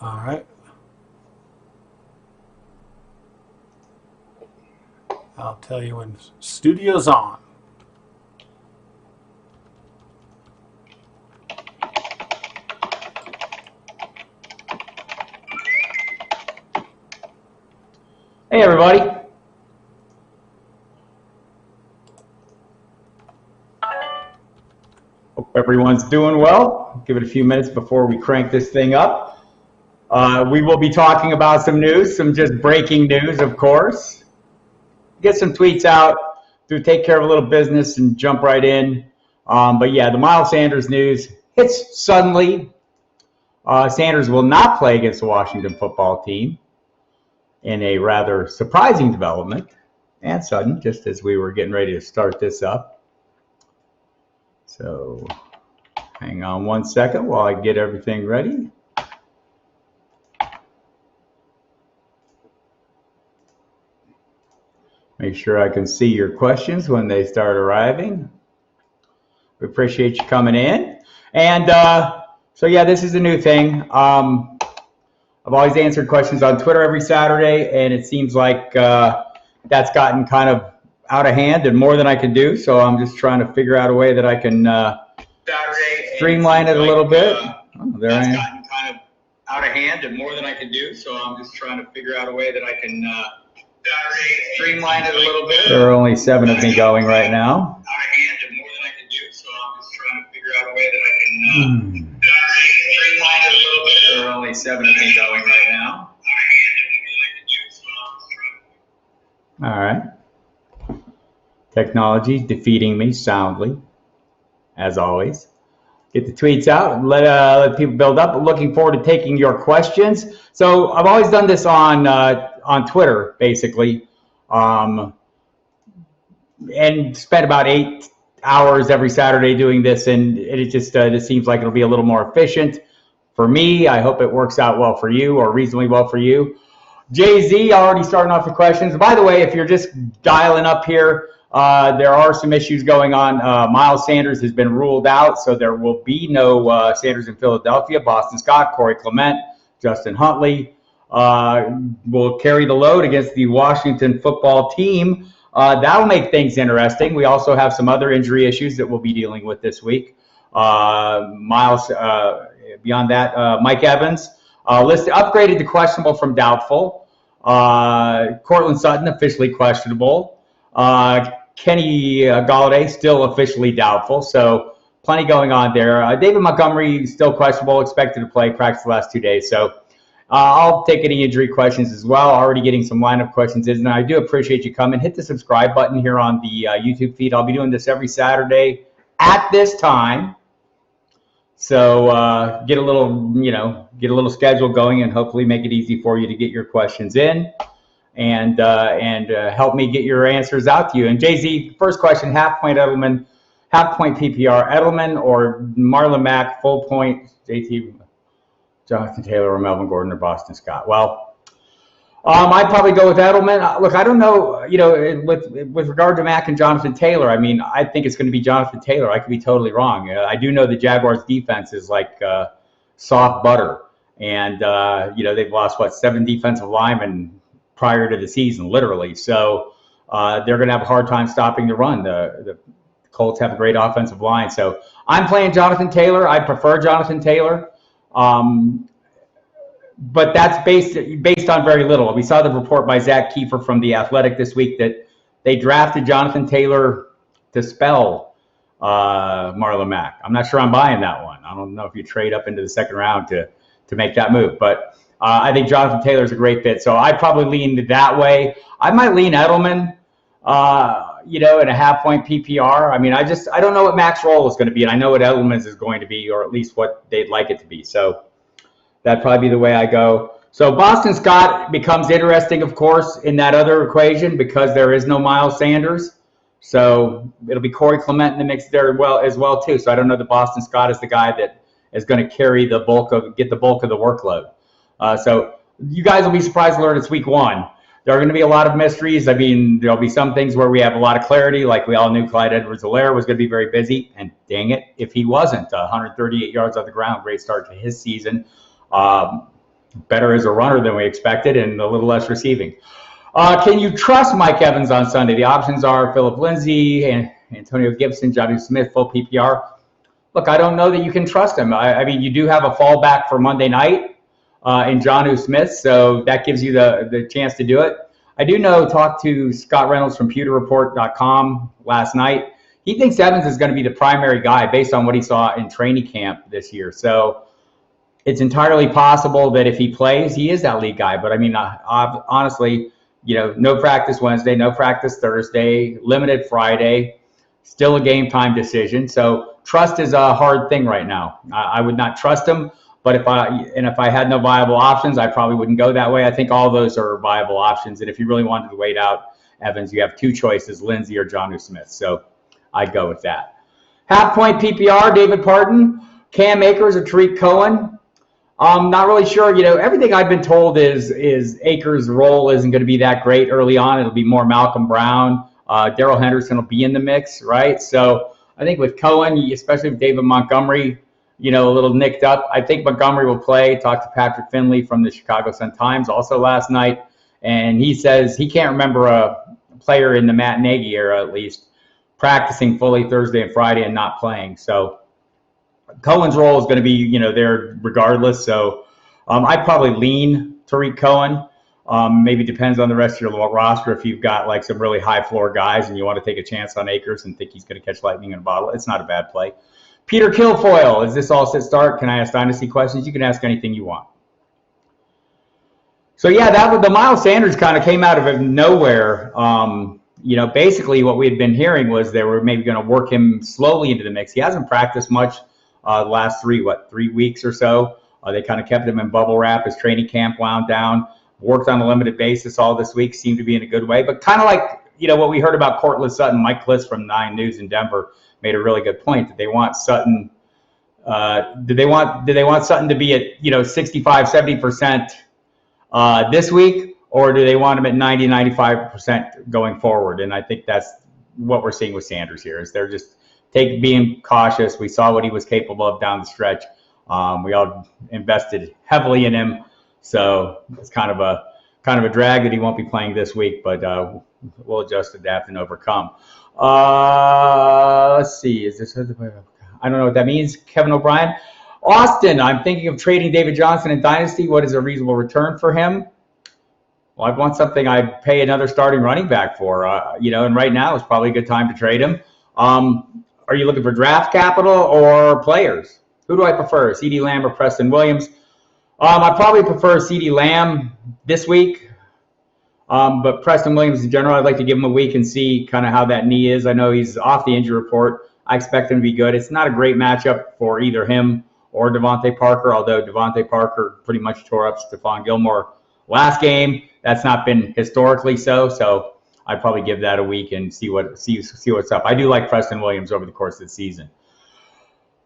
All right. I'll tell you when studio's on. Hey, everybody. Hope everyone's doing well. Give it a few minutes before we crank this thing up. We will be talking about some news, some just breaking news, of course. Get some tweets out, take care of a little business and jump right in. But yeah, the Miles Sanders news hits suddenly. Sanders will not play against the Washington football team in a rather surprising development and sudden, just as we were getting ready to start this up. So hang on one second while I get everything ready. Make sure I can see your questions when they start arriving. We appreciate you coming in. And so yeah, this is a new thing. I've always answered questions on Twitter every Saturday, and it seems like that's gotten kind of out of hand and more than I can do. So I'm just trying to figure out a way that I can streamline it a little bit. There I am. That's gotten kind of out of hand and more than I can do. So I'm just trying to figure out a way that I can streamline it a little bit. There are only 7 of me going right now. Out of hand and more than I can do. So I'm just trying to figure out a way that I can streamline it a little bit. There are only 7 of me going right now. All right. Technology defeating me soundly, as always. Get the tweets out and let people build up. Looking forward to taking your questions. So I've always done this on Twitter, basically, and spent about 8 hours every Saturday doing this, and it just seems like it'll be a little more efficient for me. I hope it works out well for you, or reasonably well for you. Jay-Z already starting off the questions. By the way, if you're just dialing up here, there are some issues going on. Miles Sanders has been ruled out, so there will be no Sanders in Philadelphia. Boston Scott, Corey Clement, Justin Huntley will carry the load against the Washington football team. That'll make things interesting. We also have some other injury issues that we'll be dealing with this week. Miles, beyond that, Mike Evans, listed upgraded to questionable from doubtful. Cortland Sutton, officially questionable. Kenny Galladay, still officially doubtful. So plenty going on there. David Montgomery, still questionable, expected to play, practice the last 2 days. So I'll take any injury questions as well. Already getting some lineup questions in. And I do appreciate you coming. Hit the subscribe button here on the YouTube feed. I'll be doing this every Saturday at this time. So get a little schedule going, and hopefully make it easy for you to get your questions in, and help me get your answers out to you. And Jay-Z, first question: half point Edelman, half point PPR Edelman, or Marlon Mack, full point JT, Jonathan Taylor, or Melvin Gordon, or Boston Scott? Well, I'd probably go with Edelman. Look, I don't know, with regard to Mack and Jonathan Taylor, I mean, I think it's going to be Jonathan Taylor. I could be totally wrong. I do know the Jaguars defense is like soft butter. And, they've lost, 7 defensive linemen prior to the season, literally. So they're going to have a hard time stopping the run. The Colts have a great offensive line. So I'm playing Jonathan Taylor. I prefer Jonathan Taylor. But that's based on very little. We saw the report by Zach Kiefer from The Athletic this week that they drafted Jonathan Taylor to spell Marlon Mack. I'm not sure I'm buying that one. I don't know if you trade up into the second round to make that move. But I think Jonathan Taylor is a great fit. So I'd probably lean that way. I might lean Edelman, in a half point PPR. I mean, I don't know what Mack's role is going to be, and I know what Edelman's is going to be, or at least what they'd like it to be. So that'd probably be the way I go. So Boston Scott becomes interesting, of course, in that other equation because there is no Miles Sanders. So it'll be Corey Clement in the mix there as well too. So I don't know that Boston Scott is the guy that is going to get the bulk of the workload. So you guys will be surprised to learn it's week 1. There are going to be a lot of mysteries. I mean, there'll be some things where we have a lot of clarity, like we all knew Clyde Edwards-Helaire was going to be very busy, and dang it, if he wasn't. 138 yards on the ground, great start to his season. better as a runner than we expected and a little less receiving. Can you trust Mike Evans on Sunday? The options are Philip Lindsay and Antonio Gibson, Johnny Smith, full PPR. Look, I don't know that you can trust him. I mean, you do have a fallback for Monday night in Jonnu Smith, so that gives you the chance to do it. I do know, talked to Scott Reynolds from pewterreport.com last night. He thinks Evans is going to be the primary guy based on what he saw in training camp this year. So it's entirely possible that if he plays, he is that lead guy. But I mean, honestly, you know, no practice Wednesday, no practice Thursday, limited Friday, still a game time decision. So trust is a hard thing right now. I would not trust him. But if I had no viable options, I probably wouldn't go that way. I think all those are viable options. And if you really wanted to wait out Evans, you have two choices, Lindsay or Jonnu Smith. So I'd go with that. Half point PPR, David Parton, Cam Akers or Tariq Cohen. Not really sure. You know, everything I've been told is Akers' role isn't going to be that great early on. It'll be more Malcolm Brown. Darrell Henderson will be in the mix, right? So I think with Cohen, especially with David Montgomery, you know, a little nicked up, I think Montgomery will play. Talked to Patrick Finley from the Chicago Sun-Times also last night, and he says he can't remember a player in the Matt Nagy era, at least, practicing fully Thursday and Friday and not playing. So Cohen's role is going to be, you know, there regardless. So I'd probably lean Tariq Cohen. Maybe depends on the rest of your roster. If you've got like some really high floor guys and you want to take a chance on Akers and think he's going to catch lightning in a bottle, it's not a bad play. Peter Kilfoyle, is this all set start? Can I ask Dynasty questions? You can ask anything you want. So yeah, the Miles Sanders kind of came out of nowhere. You know, basically what we had been hearing was they were maybe going to work him slowly into the mix. He hasn't practiced much the last 3 weeks or so. They kind of kept him in bubble wrap as training camp wound down. Worked on a limited basis all this week, seemed to be in a good way. But kind of like, you know, what we heard about Cortland Sutton, Mike Kliss from 9 News in Denver made a really good point that they want Sutton. Did they want Sutton to be at, you know, 65, 70% this week, or do they want him at 90, 95% going forward? And I think that's what we're seeing with Sanders here, is they're just being cautious. We saw what he was capable of down the stretch. We all invested heavily in him, so it's kind of a drag that he won't be playing this week, but we'll adjust, adapt, and overcome. Let's see. Is this? I don't know what that means. Kevin O'Brien. Austin, I'm thinking of trading David Johnson in Dynasty. What is a reasonable return for him? Well, I'd want something I'd pay another starting running back for. You know, and right now is probably a good time to trade him. Are you looking for draft capital or players? Who do I prefer, CeeDee Lamb or Preston Williams? I probably prefer CeeDee Lamb this week. But Preston Williams in general, I'd like to give him a week and see kind of how that knee is. I know he's off the injury report. I expect him to be good. It's not a great matchup for either him or Devontae Parker, although Devontae Parker pretty much tore up Stephon Gilmore last game. That's not been historically so I'd probably give that a week and see what's up. I do like Preston Williams over the course of the season.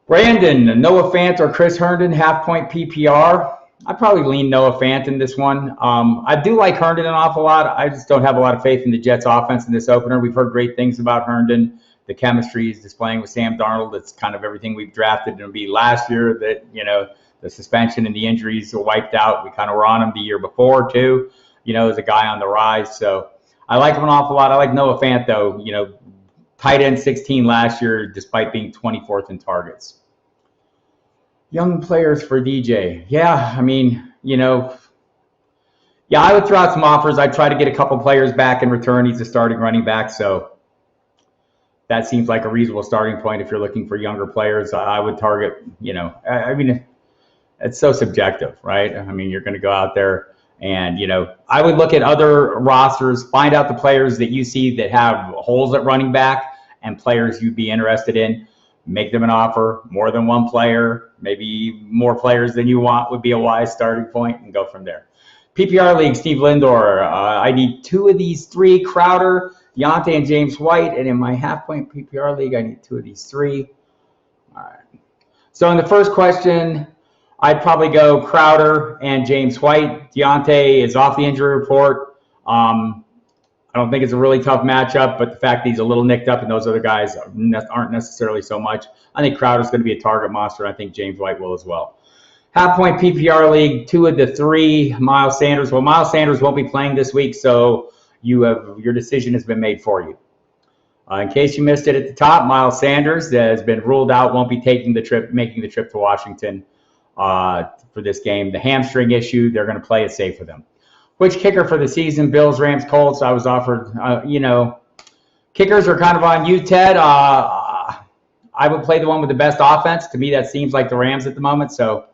Brandon, Noah Fant or Chris Herndon, half-point PPR. I'd probably lean Noah Fant in this one. I do like Herndon an awful lot. I just don't have a lot of faith in the Jets' offense in this opener. We've heard great things about Herndon. The chemistry he's displaying with Sam Darnold, it's kind of everything we've drafted. It'll be last year that, you know, the suspension and the injuries were wiped out. We kind of were on him the year before, too, you know, as a guy on the rise. So I like him an awful lot. I like Noah Fant, though, you know, tight end 16 last year, despite being 24th in targets. Young players for DJ. Yeah, I mean, you know, yeah, I would throw out some offers. I'd try to get a couple players back in return. He's a starting running back, so that seems like a reasonable starting point if you're looking for younger players. I would target, you know, I mean, it's so subjective, right? I mean, you're going to go out there and, you know, I would look at other rosters, find out the players that you see that have holes at running back and players you'd be interested in. Make them an offer, more than one player, maybe more players than you want would be a wise starting point, and go from there. PPR League, Steve Lindor. I need 2 of these 3, Crowder, Deontay, and James White. And in my half-point PPR League, I need 2 of these 3. All right. So in the first question, I'd probably go Crowder and James White. Deontay is off the injury report. I don't think it's a really tough matchup, but the fact that he's a little nicked up and those other guys aren't necessarily so much. I think Crowder's going to be a target monster. I think James White will as well. Half-point PPR league, 2 of the 3, Miles Sanders. Well, Miles Sanders won't be playing this week, so your decision has been made for you. In case you missed it at the top, Miles Sanders has been ruled out, won't be making the trip to Washington for this game. The hamstring issue, they're going to play it safe with him. Which kicker for the season? Bills, Rams, Colts. I was offered, kickers are kind of on you, Ted. I would play the one with the best offense. To me, that seems like the Rams at the moment, so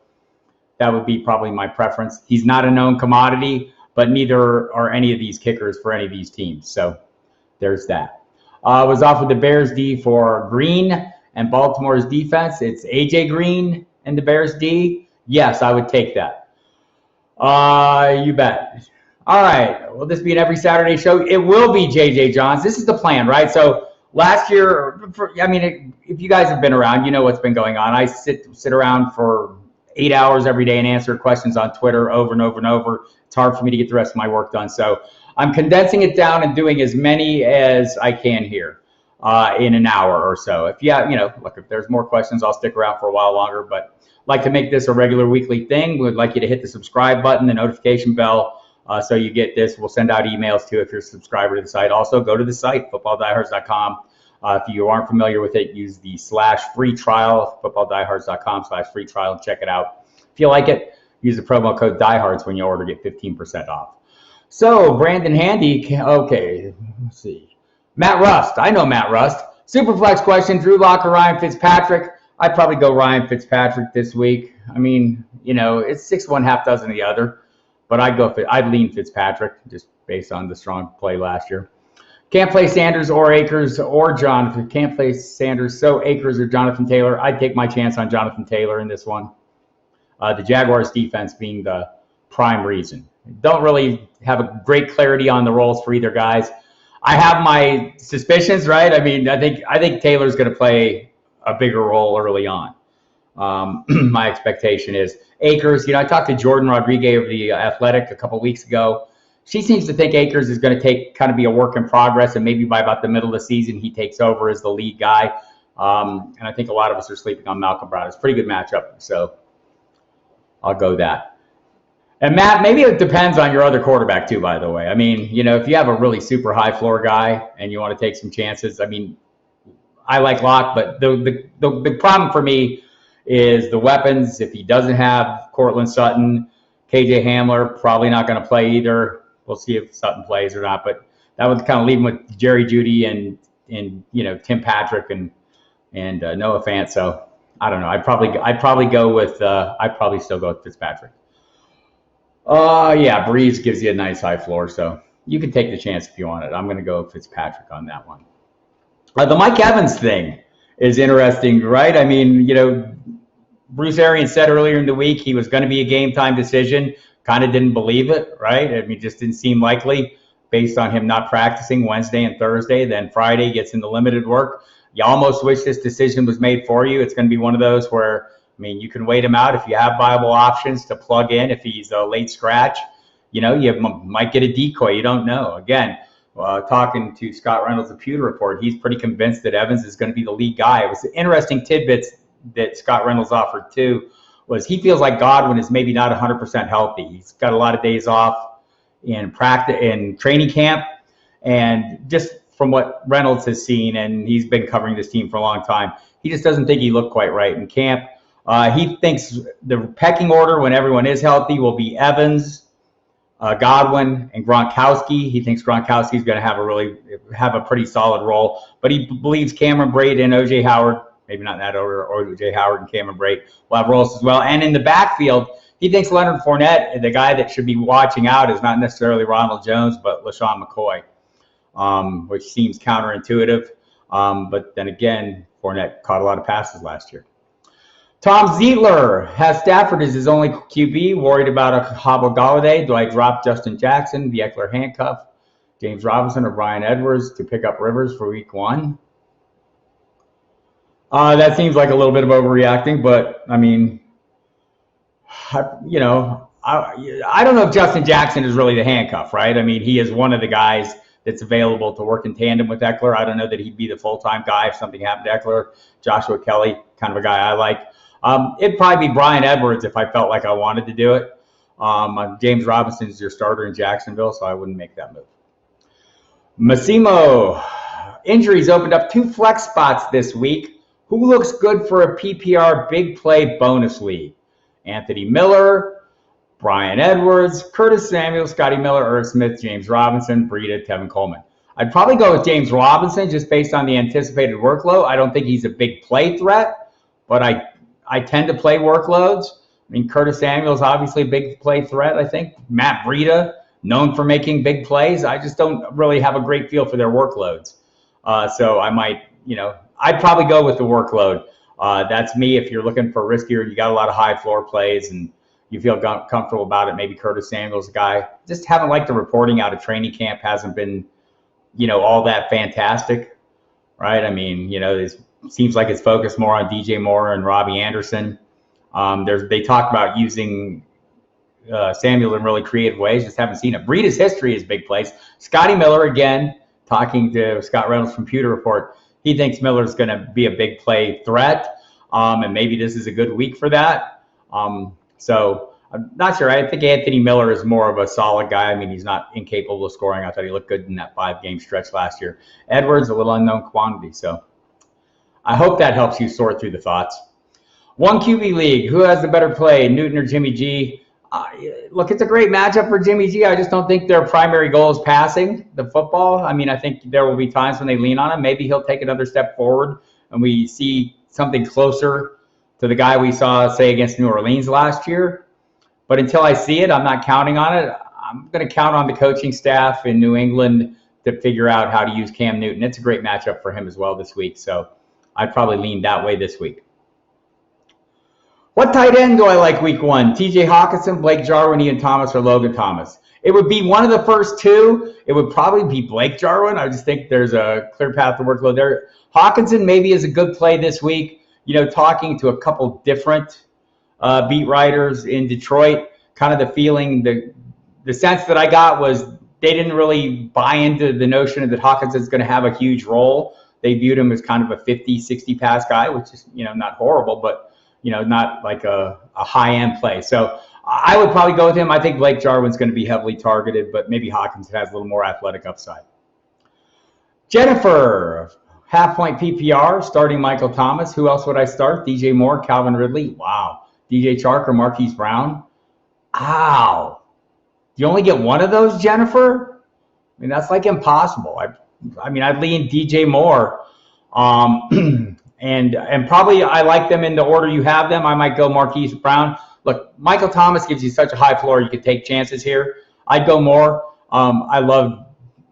that would be probably my preference. He's not a known commodity, but neither are any of these kickers for any of these teams. So there's that. I was offered the Bears D for Green and Baltimore's defense. It's AJ Green and the Bears D. Yes, I would take that. You bet. All right. Will this be an every Saturday show? It will be, JJ Johns. This is the plan, right? So last year, if you guys have been around, you know what's been going on. I sit around for 8 hours every day and answer questions on Twitter over and over and over. It's hard for me to get the rest of my work done. So I'm condensing it down and doing as many as I can here in an hour or so. If if there's more questions, I'll stick around for a while longer. But I'd like to make this a regular weekly thing. We'd like you to hit the subscribe button, the notification bell, so you get this. We'll send out emails too if you're a subscriber to the site. Also, go to the site, footballdiehards.com. If you aren't familiar with it, use the /free trial, footballdiehards.com/free trial, and check it out. If you like it, use the promo code Diehards when you order, get 15% off. So, Brandon Handy, okay, let's see. Matt Rust, I know Matt Rust. Superflex question, Drew Lock or Ryan Fitzpatrick? I'd probably go Ryan Fitzpatrick this week. I mean, it's 6-1, half dozen of the other, but I'd lean Fitzpatrick just based on the strong play last year. Can't play Sanders or Akers or Jonathan. Can't play Sanders, so Akers or Jonathan Taylor. I'd take my chance on Jonathan Taylor in this one. The Jaguars defense being the prime reason. Don't really have a great clarity on the roles for either guys. I have my suspicions, right? I mean, I think Taylor's going to play a bigger role early on. My expectation is Akers. I talked to Jordan Rodrigo of the Athletic a couple weeks ago. She seems to think Akers is going to be a work in progress, and maybe by about the middle of the season, he takes over as the lead guy. And I think a lot of us are sleeping on Malcolm Brown. It's a pretty good matchup, so I'll go that. And Matt, maybe it depends on your other quarterback too, by the way. I mean, if you have a really super high floor guy and you want to take some chances, I mean, I like Locke, but the big problem for me is the weapons. If he doesn't have Cortland Sutton, KJ Hamler, probably not going to play either. We'll see if Sutton plays or not, but that would kind of leave him with Jerry Jeudy and Tim Patrick and Noah Fant. So I don't know. I'd probably go with I'd probably still go with Fitzpatrick. Yeah, Breeze gives you a nice high floor, so you can take the chance if you want it. I'm going to go with Fitzpatrick on that one. The Mike Evans thing is interesting, right? I mean, Bruce Arians said earlier in the week he was going to be a game time decision. Kind of didn't believe it, right? I mean, just didn't seem likely based on him not practicing Wednesday and Thursday. Then Friday gets into limited work. You almost wish this decision was made for you. It's going to be one of those where, I mean, you can wait him out if you have viable options to plug in. If he's a late scratch, you might get a decoy. You don't know. Again, talking to Scott Reynolds of Pewter Report, he's pretty convinced that Evans is going to be the lead guy. It was interesting tidbits that Scott Reynolds offered too. Was he feels like Godwin is maybe not 100% healthy. He's got a lot of days off in practice, in training camp, and just from what Reynolds has seen, and he's been covering this team for a long time, he just doesn't think he looked quite right in camp. He thinks the pecking order when everyone is healthy will be Evans, Godwin, and Gronkowski. He thinks Gronkowski is going to have a pretty solid role, but he believes Cameron Brate and O.J. Howard, maybe not in that order, or O.J. Howard and Cameron Brate will have roles as well. And in the backfield, he thinks Leonard Fournette, the guy that should be watching out, is not necessarily Ronald Jones, but LaShawn McCoy, which seems counterintuitive. But then again, Fournette caught a lot of passes last year. Tom Zietler has Stafford as his only QB, worried about a hobbled Galladay. Do I drop Justin Jackson, the Eckler handcuff, James Robinson, or Brian Edwards to pick up Rivers for week 1? That seems like a little bit of overreacting, but I mean, I don't know if Justin Jackson is really the handcuff, right? I mean, he is one of the guys that's available to work in tandem with Eckler. I don't know that he'd be the full-time guy if something happened to Eckler. Joshua Kelly, kind of a guy I like. It'd probably be Bryan Edwards if I felt like I wanted to do it. James Robinson's your starter in Jacksonville, so I wouldn't make that move. Massimo, injuries opened up 2 flex spots this week. Who looks good for a PPR big play bonus league? Anthony Miller, Bryan Edwards, Curtis Samuel, Scotty Miller, Irv Smith, James Robinson, Breida, Tevin Coleman. I'd probably go with James Robinson just based on the anticipated workload. I don't think he's a big play threat, but I tend to play workloads. I mean, Curtis Samuel's obviously a big play threat, I think. Matt Breida, known for making big plays. I just don't really have a great feel for their workloads. So I might, I'd probably go with the workload. That's me. If you're looking for riskier, you got a lot of high floor plays and you feel comfortable about it, maybe Curtis Samuel's a guy. Just haven't liked the reporting out of training camp. Hasn't been, all that fantastic, right? I mean, it seems like it's focused more on DJ Moore and Robbie Anderson. They talk about using Samuel in really creative ways. Just haven't seen it. Breida's history is big plays. Scotty Miller, again, talking to Scott Reynolds from Pewter Report, he thinks Miller's going to be a big play threat, and maybe this is a good week for that. So I'm not sure. I think Anthony Miller is more of a solid guy. I mean, he's not incapable of scoring. I thought he looked good in that 5-game stretch last year. Edwards, a little unknown quantity. So I hope that helps you sort through the thoughts. 1 QB league. Who has the better play, Newton or Jimmy G? Look, it's a great matchup for Jimmy G. I just don't think their primary goal is passing the football. I mean, I think there will be times when they lean on him. Maybe he'll take another step forward and we see something closer to the guy we saw, say, against New Orleans last year. But until I see it, I'm not counting on it. I'm going to count on the coaching staff in New England to figure out how to use Cam Newton. It's a great matchup for him as well this week. So I'd probably lean that way this week. What tight end do I like week 1? TJ Hawkinson, Blake Jarwin, Ian Thomas, or Logan Thomas? It would be one of the first 2. It would probably be Blake Jarwin. I just think there's a clear path to workload there. Hawkinson maybe is a good play this week. Talking to a couple different beat writers in Detroit, kind of the feeling, the sense that I got was they didn't really buy into the notion that Hawkinson's going to have a huge role. They viewed him as kind of a 50, 60 pass guy, which is, not horrible, but not like a high-end play. So I would probably go with him. I think Blake Jarwin's going to be heavily targeted, but maybe Hawkinson has a little more athletic upside. Jennifer, half-point PPR, starting Michael Thomas. Who else would I start? DJ Moore, Calvin Ridley. Wow. DJ Chark or Marquise Brown. Ow. You only get one of those, Jennifer? I mean, that's like impossible. I mean, I'd lean DJ Moore. And probably I like them in the order you have them. I might go Marquise Brown. Look, Michael Thomas gives you such a high floor. You could take chances here. I'd go Moore. I love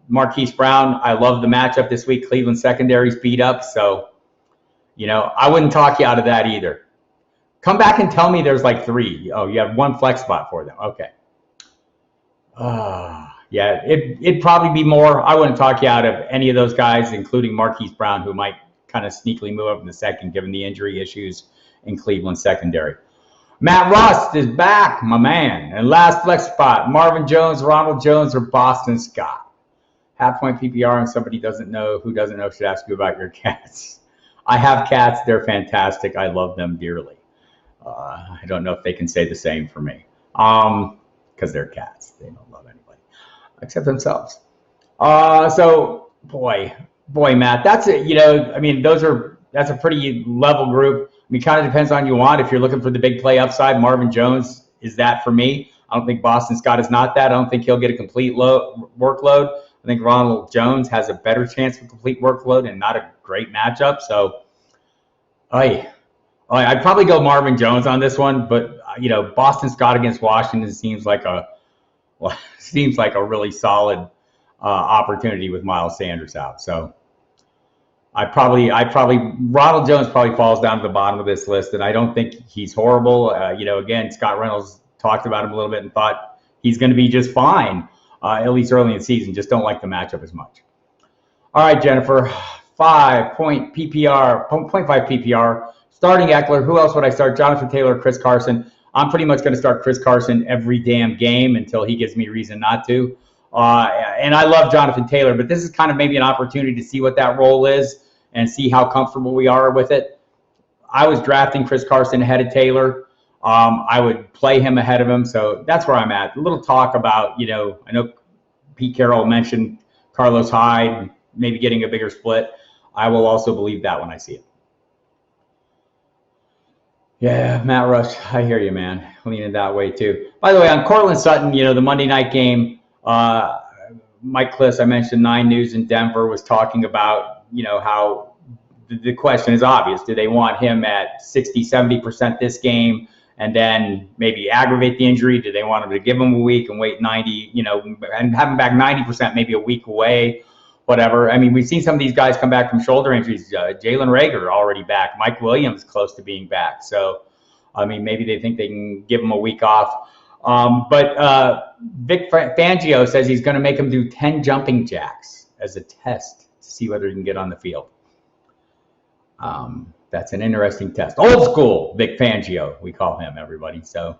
Marquise Brown. I love the matchup this week. Cleveland secondary's beat up. So, I wouldn't talk you out of that either. Come back and tell me there's like 3. Oh, you have 1 flex spot for them. Okay. Yeah, it'd probably be Moore. I wouldn't talk you out of any of those guys, including Marquise Brown, who might kind of sneakily move up in the second, given the injury issues in Cleveland secondary. Matt Rust is back, my man. And last flex spot, Marvin Jones, Ronald Jones, or Boston Scott. Half-point PPR, and somebody doesn't know should ask you about your cats. I have cats. They're fantastic. I love them dearly. I don't know if they can say the same for me. Because they're cats. They don't love anybody except themselves. So, boy, Matt, that's it. I mean, that's a pretty level group. I mean, kind of depends on you want. If you're looking for the big play upside, Marvin Jones is that for me. I don't think Boston Scott is not that. I don't think he'll get a complete workload. I think Ronald Jones has a better chance for complete workload and not a great matchup. So, I'd probably go Marvin Jones on this one. But Boston Scott against Washington seems like a really solid opportunity with Miles Sanders out. So Ronald Jones probably falls down to the bottom of this list, and I don't think he's horrible. Again, Scott Reynolds talked about him a little bit and thought he's going to be just fine, at least early in the season. Just don't like the matchup as much. All right, Jennifer, 5-point PPR, 0.5 PPR, starting Eckler. Who else would I start? Jonathan Taylor, Chris Carson. I'm pretty much going to start Chris Carson every damn game until he gives me reason not to. And I love Jonathan Taylor, but this is kind of maybe an opportunity to see what that role is and see how comfortable we are with it. I was drafting Chris Carson ahead of Taylor. I would play him ahead of him. So that's where I'm at. A little talk about, I know Pete Carroll mentioned Carlos Hyde maybe getting a bigger split. I will also believe that when I see it. Yeah, Matt Rush, I hear you, man. Leaning that way too. By the way, on Cortland Sutton, the Monday night game, Mike Kliss, I mentioned 9 News in Denver, was talking about, how the question is obvious. Do they want him at 60, 70% this game and then maybe aggravate the injury? Do they want him to give him a week and wait 90, and have him back 90%, maybe a week away? Whatever. I mean, we've seen some of these guys come back from shoulder injuries. Jalen Reagor already back. Mike Williams close to being back. So, I mean, maybe they think they can give him a week off. But Vic Fangio says he's going to make him do 10 jumping jacks as a test to see whether he can get on the field. That's an interesting test. Old school Vic Fangio, we call him, everybody. So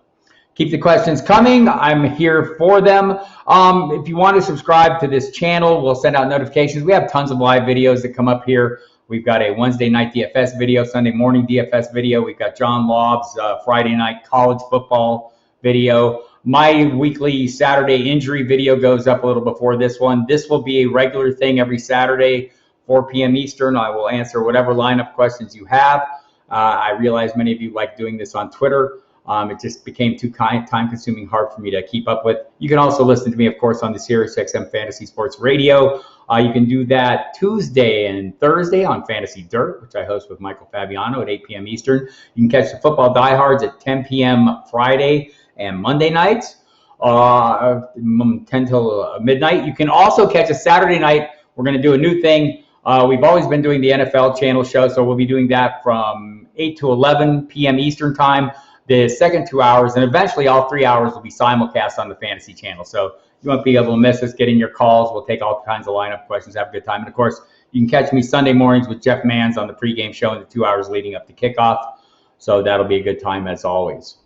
keep the questions coming. I'm here for them. If you want to subscribe to this channel, we'll send out notifications. We have tons of live videos that come up here. We've got a Wednesday night DFS video, Sunday morning DFS video. We've got John Lobb's Friday night college football video. My weekly Saturday injury video goes up a little before this one. This will be a regular thing every Saturday, 4 p.m. Eastern. I will answer whatever lineup questions you have. I realize many of you like doing this on Twitter. It just became too time-consuming, hard for me to keep up with. You can also listen to me, of course, on the SiriusXM Fantasy Sports Radio. You can do that Tuesday and Thursday on Fantasy Dirt, which I host with Michael Fabiano at 8 p.m. Eastern. You can catch the football Diehards at 10 p.m. Friday and Monday nights, 10 till midnight. You can also catch a Saturday night. We're going to do a new thing. We've always been doing the NFL channel show, so we'll be doing that from 8 to 11 p.m. Eastern time. The second 2 hours, and eventually all 3 hours will be simulcast on the Fantasy channel. So you won't be able to miss us. Get in your calls. We'll take all kinds of lineup questions, have a good time. And, of course, you can catch me Sunday mornings with Jeff Manns on the pregame show in the 2 hours leading up to kickoff. So that'll be a good time as always.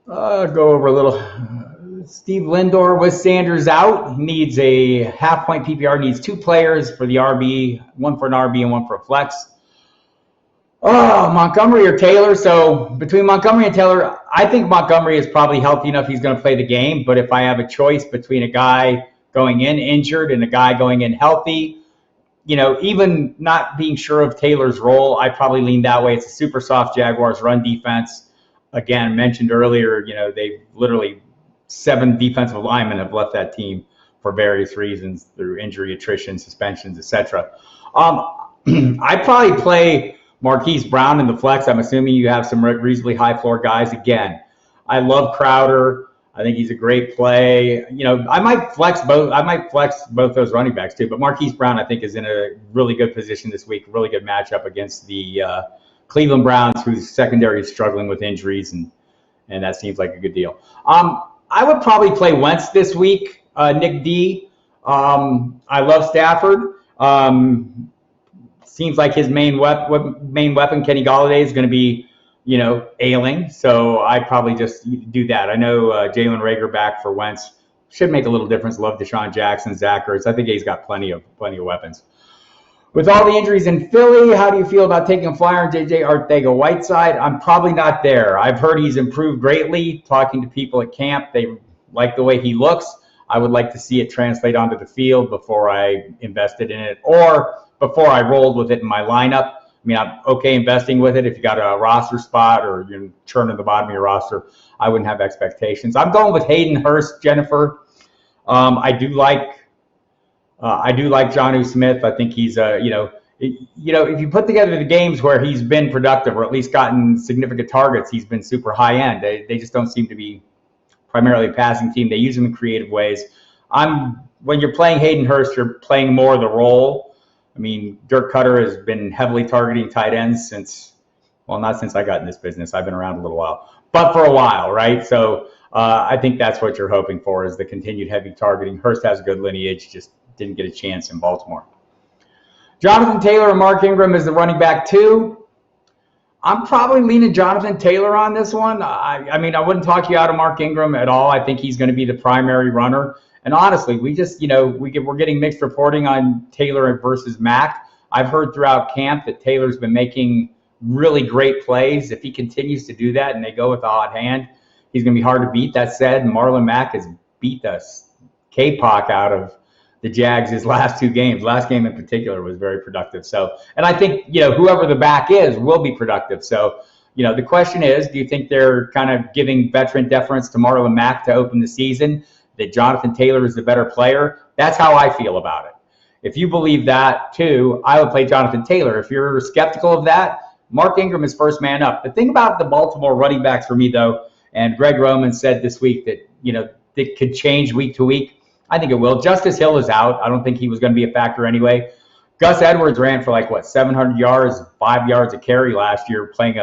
Go over a little. Steve Lindor with Sanders out. Needs a half-point PPR. Needs 2 players for the RB, one for an RB and one for a flex. Oh, Montgomery or Taylor. So between Montgomery and Taylor, I think Montgomery is probably healthy enough he's going to play the game. But if I have a choice between a guy going in injured and a guy going in healthy, even not being sure of Taylor's role, I probably lean that way. It's a super soft Jaguars run defense. Again, mentioned earlier, they've literally 7 defensive linemen have left that team for various reasons through injury, attrition, suspensions, etc. I'd probably play Marquis Brown in the flex. I'm assuming you have some reasonably high floor guys. Again, I love Crowder. I think he's a great play. I might flex both those running backs too. But Marquis Brown, I think, is in a really good position this week. Really good matchup against the Cleveland Browns, whose secondary is struggling with injuries, and that seems like a good deal. I would probably play Wentz this week. Nick D. I love Stafford. Seems like his main weapon, Kenny Golladay, is going to be, ailing. So I'd probably just do that. I know Jalen Reagor back for Wentz should make a little difference. Love Deshaun Jackson, Zach Ertz. I think he's got plenty of weapons. With all the injuries in Philly, how do you feel about taking a flyer on J.J. Arcega-Whiteside? I'm probably not there. I've heard he's improved greatly. Talking to people at camp, they like the way he looks. I would like to see it translate onto the field before I invested in it, or before I rolled with it in my lineup. I mean, I'm okay investing with it. If you got a roster spot or you're churning the bottom of your roster, I wouldn't have expectations. I'm going with Hayden Hurst, Jennifer. I do like Jonnu Smith. I think he's if you put together the games where he's been productive or at least gotten significant targets, he's been super high end. They just don't seem to be primarily a passing team. They use him in creative ways. When you're playing Hayden Hurst, you're playing more the role. I mean, Dirk Cutter has been heavily targeting tight ends not since I got in this business. I've been around a little while, but for a while, right? So I think that's what you're hoping for, is the continued heavy targeting. Hurst has good lineage, just didn't get a chance in Baltimore. Jonathan Taylor and Mark Ingram is the running back 2. I'm probably leaning Jonathan Taylor on this one. I mean, I wouldn't talk you out of Mark Ingram at all. I think he's going to be the primary runner. And honestly, we just, we're getting mixed reporting on Taylor versus Mack. I've heard throughout camp that Taylor's been making really great plays. If he continues to do that and they go with the hot hand, he's going to be hard to beat. That said, Marlon Mack has beat the K-Pock out of the Jags his last 2 games. Last game in particular was very productive. So, and I think, whoever the back is will be productive. So, the question is, do you think they're kind of giving veteran deference to Marlon Mack to open the season, that Jonathan Taylor is the better player? That's how I feel about it. If you believe that too, I would play Jonathan Taylor. If you're skeptical of that, Mark Ingram is first man up. The thing about the Baltimore running backs for me, though, and Greg Roman said this week that, it could change week to week. I think it will. Justice Hill is out. I don't think he was going to be a factor anyway. Gus Edwards ran for 700 yards, 5 yards a carry last year, playing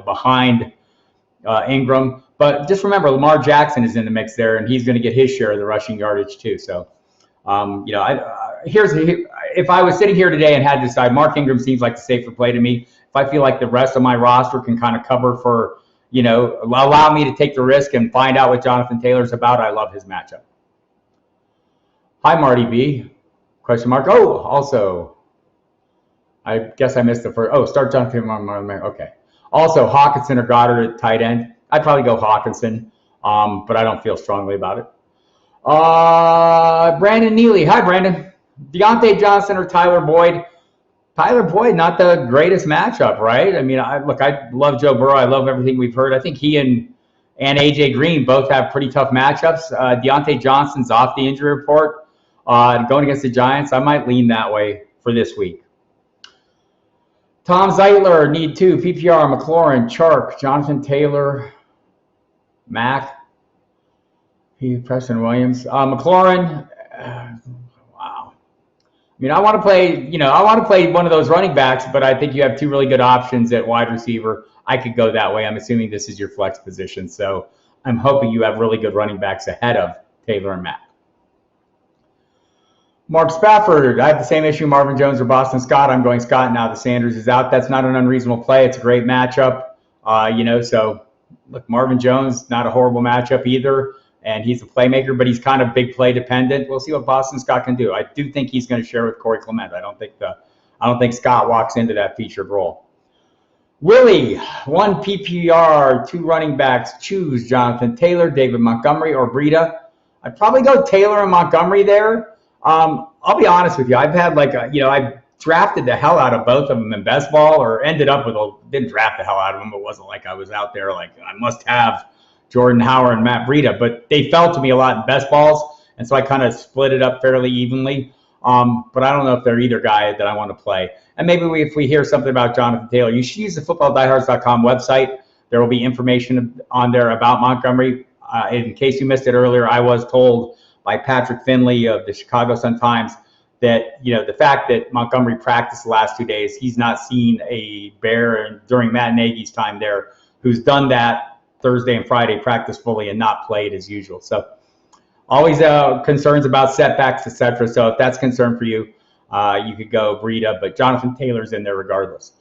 behind Ingram. But just remember, Lamar Jackson is in the mix there, and he's going to get his share of the rushing yardage too. So, if I was sitting here today and had to decide, Mark Ingram seems like the safer play to me. If I feel like the rest of my roster can kind of cover for, allow me to take the risk and find out what Jonathan Taylor's about, I love his matchup. Hi, Marty B. Question mark. Oh, also, I guess I missed the first. Oh, start Jonathan. Okay. Also, Hawkinson or Goddard at tight end. I'd probably go Hawkinson, but I don't feel strongly about it. Brandon Neely. Hi, Brandon. Deontay Johnson or Tyler Boyd. Tyler Boyd, not the greatest matchup, right? I mean, I love Joe Burrow. I love everything we've heard. I think he and A.J. Green both have pretty tough matchups. Deontay Johnson's off the injury report. Going against the Giants, I might lean that way for this week. Tom Zeitler, need 2. PPR, McLaurin, Chark, Jonathan Taylor, Mack, Preston Williams. McLaurin, wow. I mean, I want to play one of those running backs, but I think you have 2 really good options at wide receiver. I could go that way. I'm assuming this is your flex position, so I'm hoping you have really good running backs ahead of Taylor and Mack. Mark Spafford, I have the same issue, Marvin Jones or Boston Scott. I'm going Scott now that Sanders is out. That's not an unreasonable play. It's a great matchup. So look, Marvin Jones, not a horrible matchup either. And he's a playmaker, but he's kind of big play dependent. We'll see what Boston Scott can do. I do think he's going to share with Corey Clement. I don't think Scott walks into that featured role. Willie, 1 PPR, 2 running backs. Choose Jonathan Taylor, David Montgomery, or Breida. I'd probably go Taylor and Montgomery there. I'll be honest with you. I've had I drafted the hell out of both of them in best ball, or ended up with didn't draft the hell out of them. It wasn't like I was out there I must have Jordan Howard and Matt Breida, but they fell to me a lot in best balls, and so I kind of split it up fairly evenly. But I don't know if they're either guy that I want to play. And maybe if we hear something about Jonathan Taylor, you should use the footballdiehards.com website. There will be information on there about Montgomery. In case you missed it earlier, I was told by Patrick Finley of the Chicago Sun-Times that, the fact that Montgomery practiced the last 2 days, he's not seen a Bear during Matt Nagy's time there who's done that Thursday and Friday, practice fully and not played as usual. So always concerns about setbacks, etc. So if that's concern for you, you could go Breida, but Jonathan Taylor's in there regardless.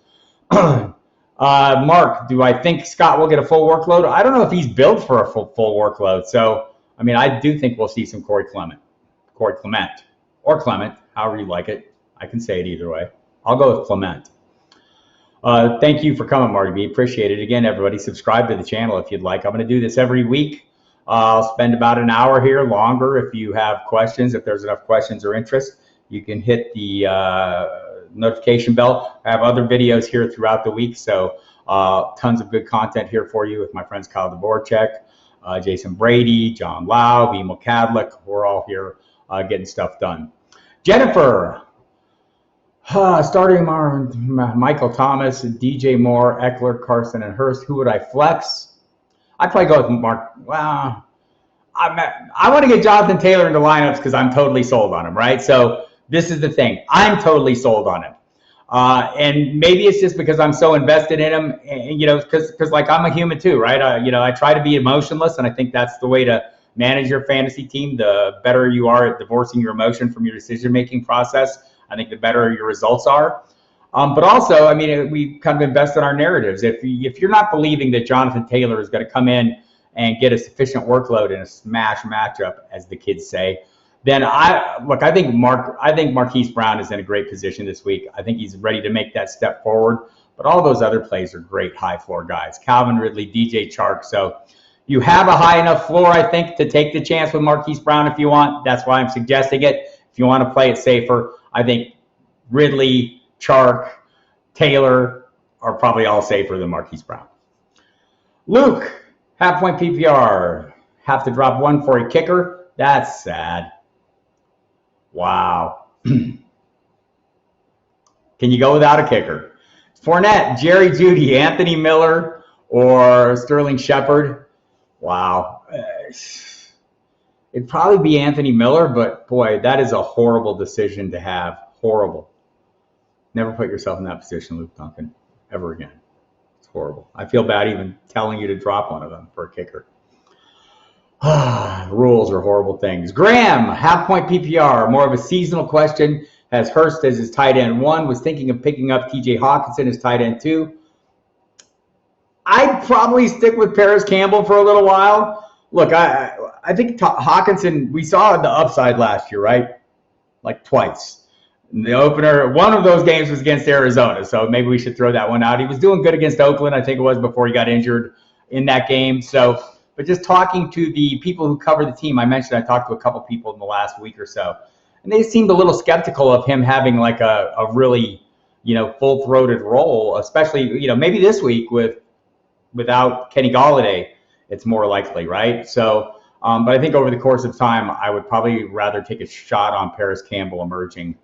Mark, do I think Scott will get a full workload? I don't know if he's built for a full workload. So, I mean, I do think we'll see some Corey Clement, or Clement, however you like it. I can say it either way. I'll go with Clement. Thank you for coming, Marty B. Appreciate it. Again, everybody, subscribe to the channel if you'd like. I'm going to do this every week. I'll spend about an hour here, longer if you have questions. If there's enough questions or interest, you can hit the notification bell. I have other videos here throughout the week, so tons of good content here for you with my friends Kyle Dvorak, Jason Brady, John Lau, B. McCadlick. We're all here getting stuff done. Jennifer, starting Michael Thomas, DJ Moore, Eckler, Carson, and Hurst. Who would I flex? I'd probably go with Mark. Well, I want to get Jonathan Taylor into lineups because I'm totally sold on him, right? So this is the thing. I'm totally sold on him. And maybe it's just because I'm so invested in him, and, because I'm a human too, right? I try to be emotionless, and I think that's the way to manage your fantasy team. The better you are at divorcing your emotion from your decision-making process, I think the better your results are. But also, I mean, we kind of invest in our narratives. If you're not believing that Jonathan Taylor is going to come in and get a sufficient workload in a smash matchup, as the kids say, then I think Marquis Brown is in a great position this week. I think he's ready to make that step forward. But all those other plays are great high floor guys. Calvin Ridley, DJ Chark. So you have a high enough floor, I think, to take the chance with Marquis Brown if you want. That's why I'm suggesting it. If you want to play it safer, I think Ridley, Chark, Taylor are probably all safer than Marquis Brown. Luke, half-point PPR. Have to drop one for a kicker. That's sad. Wow. Can you go without a kicker? Fournette, Jerry Jeudy, Anthony Miller, or Sterling Shepard? Wow. It'd probably be Anthony Miller, but boy, that is a horrible decision to have. Horrible. Never put yourself in that position, Luke Duncan, ever again. It's horrible. I feel bad even telling you to drop one of them for a kicker. Rules are horrible things. Graham, half-point PPR, more of a seasonal question. Has Hurst as his tight end 1. Was thinking of picking up TJ Hawkinson as tight end 2. I'd probably stick with Paris Campbell for a little while. Look, I think Hawkinson, we saw the upside last year, right? Like twice. The opener, one of those games was against Arizona, so maybe we should throw that one out. He was doing good against Oakland, I think it was, before he got injured in that game. So, but just talking to the people who cover the team, I mentioned I talked to a couple people in the last week or so, and they seemed a little skeptical of him having like a really, full-throated role, especially, maybe this week without Kenny Golladay, it's more likely, right? So, but I think over the course of time, I would probably rather take a shot on Paris Campbell emerging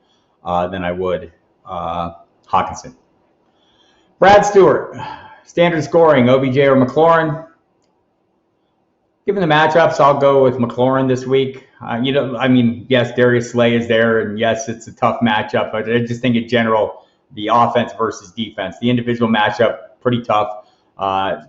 than I would Hawkinson. Brad Stewart, standard scoring, OBJ or McLaurin? Given the matchups, I'll go with McLaurin this week. Yes, Darius Slay is there, and yes, it's a tough matchup, but I just think in general, the offense versus defense, the individual matchup, pretty tough. Not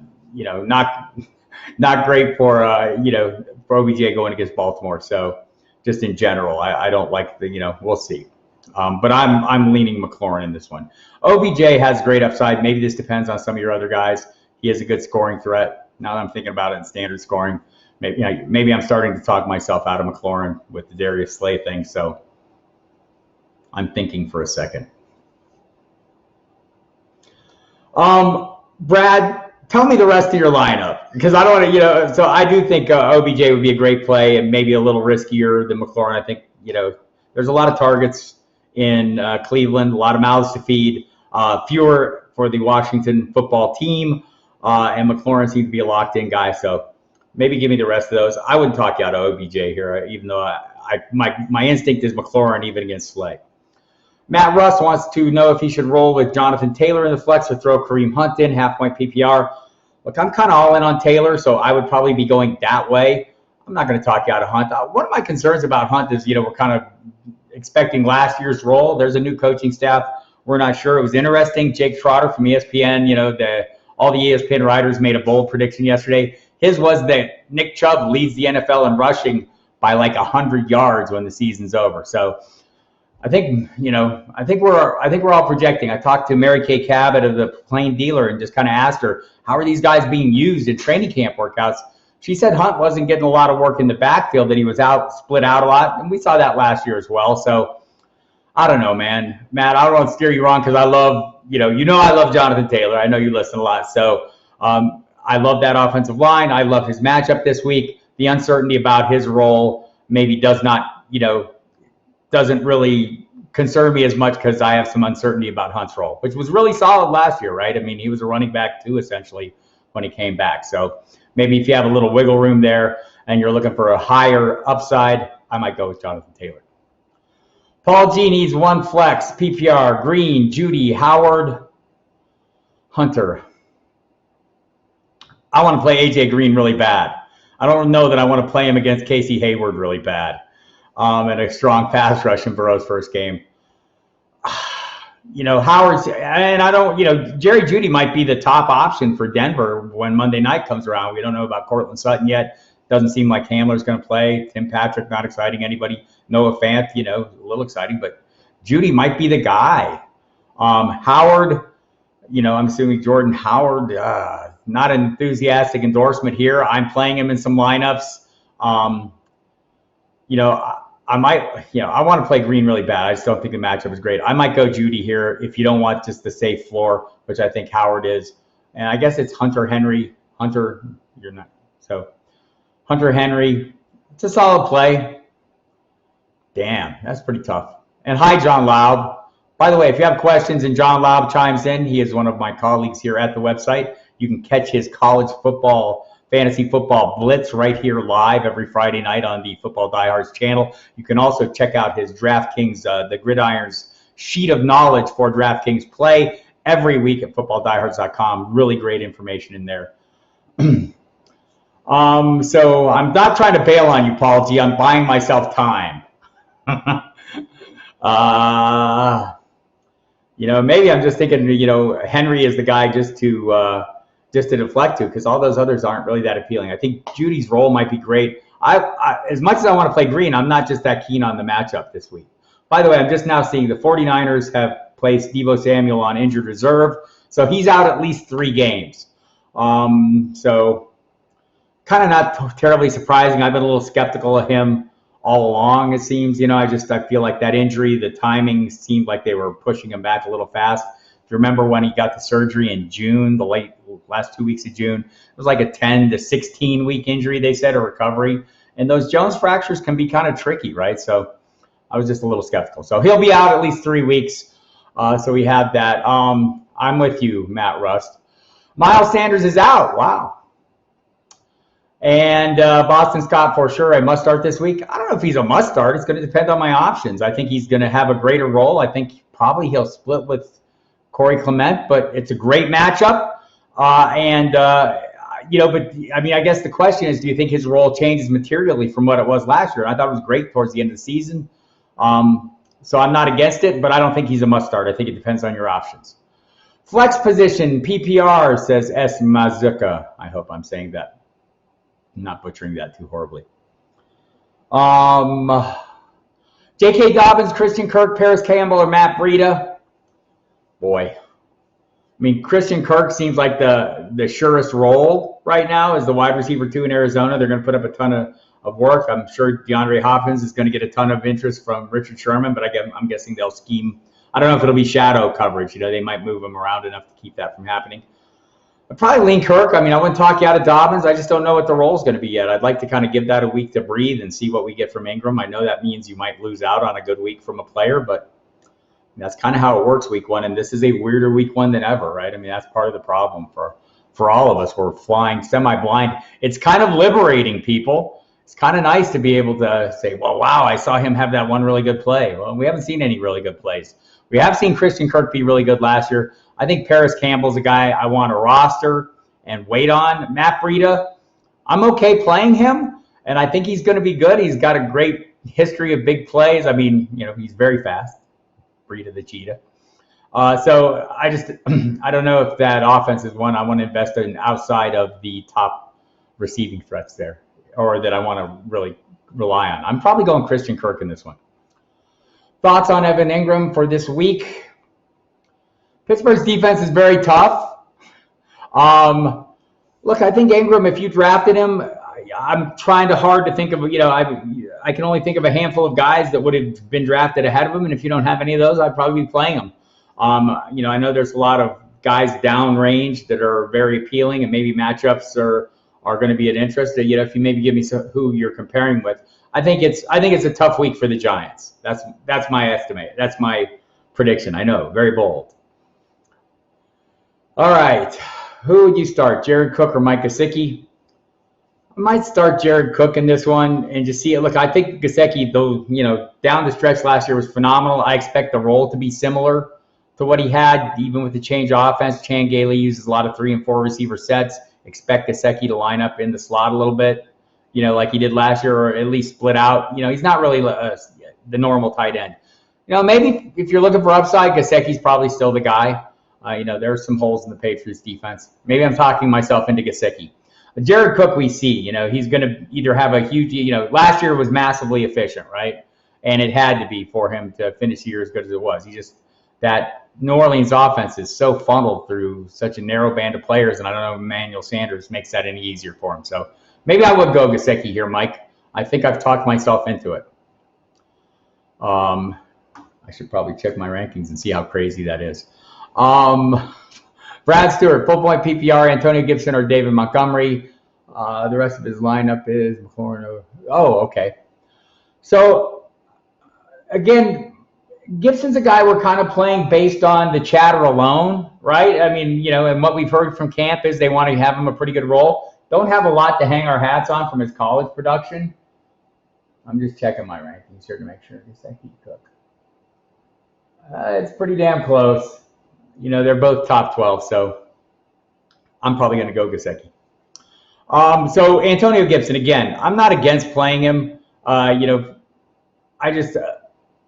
great for OBJ going against Baltimore. So just in general, I don't like we'll see. But I'm leaning McLaurin in this one. OBJ has great upside. Maybe this depends on some of your other guys. He has a good scoring threat. Now that I'm thinking about it in standard scoring, maybe I'm starting to talk myself out of McLaurin with the Darius Slay thing. So I'm thinking for a second. Brad, tell me the rest of your lineup, because I don't want to, so I do think OBJ would be a great play and maybe a little riskier than McLaurin. I think, there's a lot of targets in Cleveland, a lot of mouths to feed, fewer for the Washington football team, and McLaurin seems to be a locked-in guy, so maybe give me the rest of those. I wouldn't talk you out of OBJ here, even though my instinct is McLaurin even against Slay. Matt Russ wants to know if he should roll with Jonathan Taylor in the flex or throw Kareem Hunt in, half-point PPR. Look, I'm kind of all in on Taylor, so I would probably be going that way. I'm not going to talk you out of Hunt. One of my concerns about Hunt is, we're kind of expecting last year's role. There's a new coaching staff. We're not sure. It was interesting. Jake Trotter from ESPN, all the ESPN writers made a bold prediction yesterday. His was that Nick Chubb leads the NFL in rushing by like 100 yards when the season's over. So I think we're all projecting. I talked to Mary Kay Cabot of the Plain Dealer and just kind of asked her, how are these guys being used in training camp workouts? She said Hunt wasn't getting a lot of work in the backfield, that he was split out a lot, and we saw that last year as well. So I don't know, man. Matt, I don't want to steer you wrong because I love, I love Jonathan Taylor. I know you listen a lot. So I love that offensive line. I love his matchup this week. The uncertainty about his role maybe doesn't really concern me as much because I have some uncertainty about Hunt's role, which was really solid last year, right? I mean, he was a running back too, essentially, when he came back. So maybe if you have a little wiggle room there and you're looking for a higher upside, I might go with Jonathan Taylor. Paul G needs one flex, PPR, Green, Jeudy, Howard, Hunter. I want to play AJ Green really bad. I don't know that I want to play him against Casey Hayward really bad. And a strong pass rush in Burrow's first game. Howard's, and I don't, Jerry Jeudy might be the top option for Denver when Monday night comes around. We don't know about Cortland Sutton yet. Doesn't seem like Hamler's going to play. Tim Patrick, not exciting anybody. Noah Fant, a little exciting, but Jeudy might be the guy. Howard, I'm assuming Jordan Howard, not an enthusiastic endorsement here. I'm playing him in some lineups. I might, I want to play green really bad. I just don't think the matchup is great. I might go Judy here if you don't want just the safe floor, which I think Howard is. And I guess it's Hunter Henry. Hunter, you're not. So Hunter Henry, it's a solid play. Damn, that's pretty tough. And hi, John Laub. By the way, if you have questions and John Laub chimes in, he is one of my colleagues here at the website. You can catch his college football, fantasy football blitz right here live every Friday night on the Football Diehards channel. You can also check out his DraftKings, the Gridiron's sheet of knowledge for DraftKings play every week at footballdiehards.com. Really great information in there. So I'm not trying to bail on you, Paul G. I'm buying myself time. Maybe I'm just thinking, Henry is the guy just to deflect to, because all those others aren't really that appealing. I think Judy's role might be great. As much as I want to play green, I'm not just that keen on the matchup this week. By the way, I'm just now seeing the 49ers have placed Deebo Samuel on injured reserve, so he's out at least 3 games. So kind of not terribly surprising. I've been a little skeptical of him all along, it seems. I feel like that injury, the timing seemed like they were pushing him back a little fast. If you remember when he got the surgery in June, the last 2 weeks of June, it was like a 10 to 16 week injury, they said, a recovery. And those Jones fractures can be kind of tricky, right? So I was just a little skeptical. So he'll be out at least 3 weeks. So we have that. I'm with you, Matt Rust. Miles Sanders is out. Wow. And Boston Scott, for sure, a must start this week. I don't know if he's a must start. It's going to depend on my options. I think he's going to have a greater role. I think probably he'll split with Corey Clement, but it's a great matchup. But I guess the question is, do you think his role changes materially from what it was last year? I thought it was great towards the end of the season. So I'm not against it, but I don't think he's a must start. I think it depends on your options. Flex position, PPR, says S. Mazuka. I hope I'm saying that. I'm not butchering that too horribly. J.K. Dobbins, Christian Kirk, Paris Campbell, or Matt Breida. Boy. Christian Kirk seems like the surest role right now as the wide receiver 2 in Arizona. They're going to put up a ton of work. I'm sure DeAndre Hopkins is going to get a ton of interest from Richard Sherman, but I'm guessing they'll scheme. I don't know if it'll be shadow coverage. They might move him around enough to keep that from happening. I'd probably lean Kirk. I wouldn't talk you out of Dobbins. I just don't know what the role is going to be yet. I'd like to kind of give that a week to breathe and see what we get from Ingram. I know that means you might lose out on a good week from a player, but that's kind of how it works week 1. And this is a weirder week 1 than ever, right? That's part of the problem for all of us. We're flying semi-blind. It's kind of liberating, people. It's kind of nice to be able to say, well, wow, I saw him have that one really good play. Well, we haven't seen any really good plays. We have seen Christian Kirk be really good last year. I think Paris Campbell's a guy I want to roster and wait on. Matt Breida, I'm okay playing him, and I think he's going to be good. He's got a great history of big plays. He's very fast. Breida the cheetah. So I don't know if that offense is one I want to invest in outside of the top receiving threats there, or that I want to really rely on. I'm probably going Christian Kirk in this one. Thoughts on Evan Ingram for this week? Pittsburgh's defense is very tough. Look, I think Ingram, if you drafted him, I'm trying hard to think of, I can only think of a handful of guys that would have been drafted ahead of him. And if you don't have any of those, I'd probably be playing them. I know there's a lot of guys downrange that are very appealing, and maybe matchups are going to be of interest. If you maybe give me who you're comparing with, I think it's a tough week for the Giants. That's my estimate. That's my prediction. I know, very bold. All right, who would you start, Jared Cook or Mike Gesicki? I might start Jared Cook in this one and just see it. Look, I think Gesicki, though, down the stretch last year was phenomenal. I expect the role to be similar to what he had, even with the change of offense. Chan Gailey uses a lot of 3 and 4 receiver sets. Expect Gesicki to line up in the slot a little bit, like he did last year, or at least split out. He's not really the normal tight end. Maybe if you're looking for upside, Gesicki's probably still the guy. There's some holes in the Patriots defense. Maybe I'm talking myself into Gesicki. Jared Cook, we see, he's going to either have a huge, last year was massively efficient, right? And it had to be for him to finish the year as good as it was. That New Orleans offense is so funneled through such a narrow band of players, and I don't know if Emmanuel Sanders makes that any easier for him. So maybe I would go Gesicki here, Mike. I think I've talked myself into it. I should probably check my rankings and see how crazy that is. Brad Stewart, full point PPR, Antonio Gibson or David Montgomery. The rest of his lineup is McLaurin. Oh, okay. So, again, Gibson's a guy we're kind of playing based on the chatter alone, right? I mean, you know, and what we've heard from camp is they want to have him a pretty good role. Don't have a lot to hang our hats on from his college production. I'm just checking my rankings here to make sure. Gesicki, Cook. It's pretty damn close. You know, they're both top 12, so I'm probably going to go Gesicki. So Antonio Gibson, again, I'm not against playing him. You know,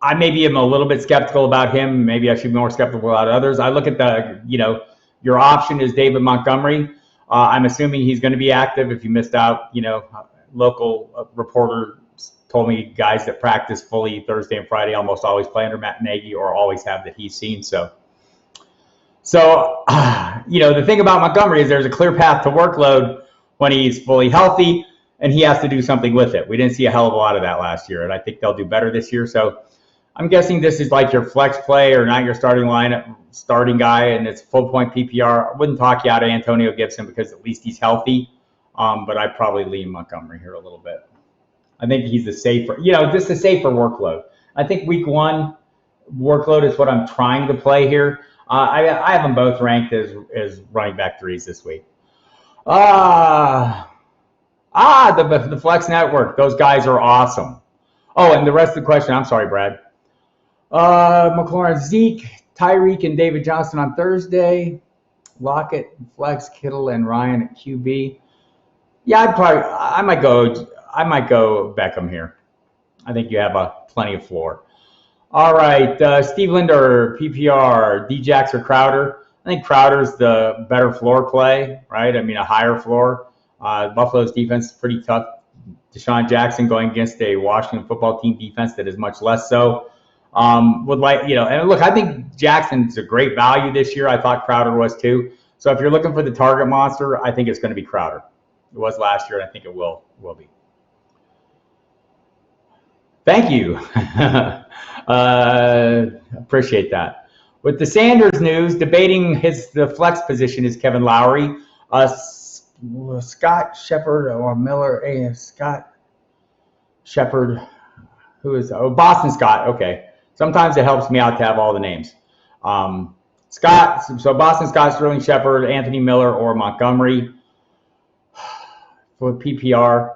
I maybe am a little bit skeptical about him. Maybe I should be more skeptical about others. I look at the, you know, your option is David Montgomery. I'm assuming he's going to be active. If you missed out, you know, local reporter told me guys that practice fully Thursday and Friday almost always play under Matt Nagy or always have that he's seen. So, you know, the thing about Montgomery is there's a clear path to workload when he's fully healthy, and he has to do something with it. We didn't see a hell of a lot of that last year, and I think they'll do better this year. So I'm guessing this is like your flex play or not your starting guy, and it's full point PPR. I wouldn't talk you out of Antonio Gibson because at least he's healthy, but I'd probably lean Montgomery here a little bit. I think he's the safer, you know, just a safer workload. I think week one workload is what I'm trying to play here. I have them both ranked as running back threes this week. The Flex Network. Those guys are awesome. Oh, and the rest of the question, I'm sorry, Brad. McLaurin, Zeke, Tyreek, and David Johnson on Thursday. Lockett, Flex, Kittle, and Ryan at QB. Yeah, I might go Beckham here. I think you have plenty of floor. All right, Steve Linder, PPR, Djax or Crowder. I think Crowder's the better floor play, right? I mean, a higher floor. Buffalo's defense is pretty tough. Deshaun Jackson going against a Washington football team defense that is much less so. Would like, you know, and look, I think Jackson's a great value this year. I thought Crowder was too. So if you're looking for the target monster, I think it's going to be Crowder. It was last year, and I think it will be. Thank you. Appreciate that. With the Sanders news, debating the flex position is Kevin Lowry. Scott Shepard or Miller, Scott Shepard, who is, Boston Scott, okay. Sometimes it helps me out to have all the names. Scott, so Boston Scott, Sterling Shepard, Anthony Miller, or Montgomery. For PPR,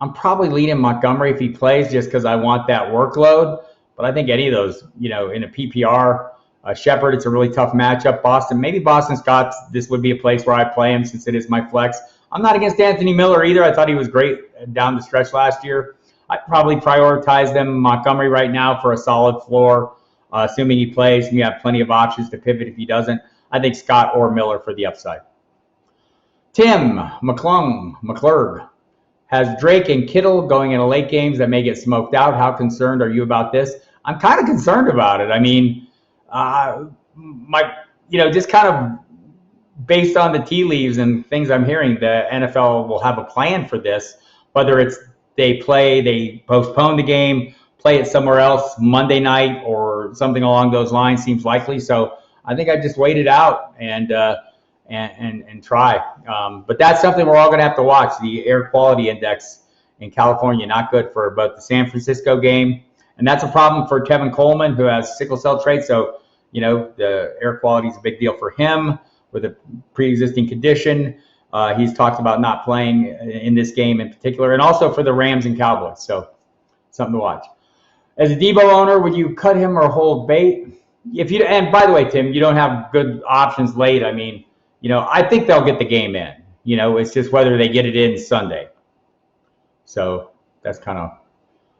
I'm probably leaning Montgomery if he plays just because I want that workload. But I think any of those, you know, in a PPR, Shepard, it's a really tough matchup. Maybe Boston Scott, this would be a place where I play him since it is my flex. I'm not against Anthony Miller either. I thought he was great down the stretch last year. I'd probably prioritize them Montgomery right now for a solid floor. Assuming he plays, and you have plenty of options to pivot if he doesn't. I think Scott or Miller for the upside. Tim McClurg has Drake and Kittle going into late games that may get smoked out. How concerned are you about this? I'm kind of concerned about it. I mean, just kind of based on the tea leaves and things I'm hearing, the NFL will have a plan for this. Whether it's they postpone the game, play it somewhere else Monday night or something along those lines seems likely. So I think I just wait it out and try. But that's something we're all going to have to watch. The air quality index in California, not good for both the San Francisco game. And that's a problem for Kevin Coleman, who has sickle cell trait. So, you know, the air quality is a big deal for him with a pre-existing condition. He's talked about not playing in this game in particular, and also for the Rams and Cowboys. So something to watch. As a Debo owner, would you cut him or hold bait? And by the way, Tim, you don't have good options late. I mean, you know, I think they'll get the game in. You know, it's just whether they get it in Sunday. So that's kind of,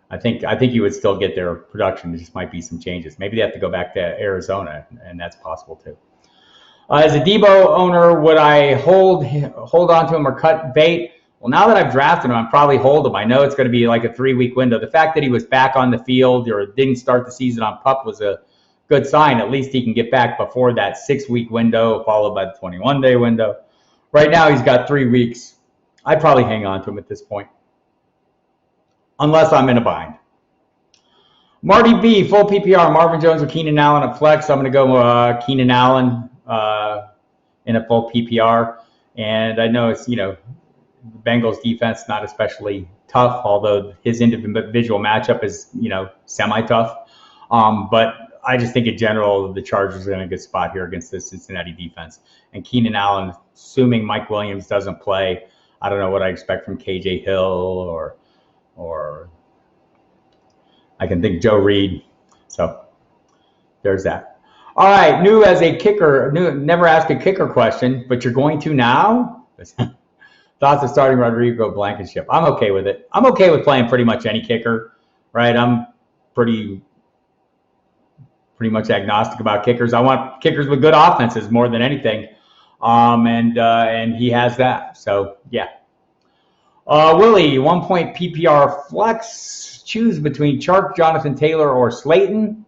I think you would still get their production. There just might be some changes. Maybe they have to go back to Arizona, and that's possible too. As a Debo owner, would I hold on to him or cut bait? Well, now that I've drafted him, I'd probably hold him. I know it's going to be like a 3-week window. The fact that he was back on the field or didn't start the season on PUP was a good sign. At least he can get back before that 6-week window followed by the 21-day window. Right now, he's got 3 weeks. I'd probably hang on to him at this point, unless I'm in a bind. Marty B, full PPR, Marvin Jones or Keenan Allen at flex. I'm going to go Keenan Allen in a full PPR. And I know it's, the Bengals defense not especially tough, although his individual matchup is, semi-tough. But I just think in general, the Chargers are in a good spot here against the Cincinnati defense. And Keenan Allen, assuming Mike Williams doesn't play, I don't know what I expect from KJ Hill or I can think Joe Reed. So there's that. All right, new as a kicker, never ask a kicker question, but you're going to now? Thoughts of starting Rodrigo Blankenship. I'm okay with it. I'm okay with playing pretty much any kicker, right? I'm pretty much agnostic about kickers. I want kickers with good offenses more than anything. And he has that. So, yeah. Willie, 1 point PPR flex. Choose between Chark, Jonathan Taylor, or Slayton.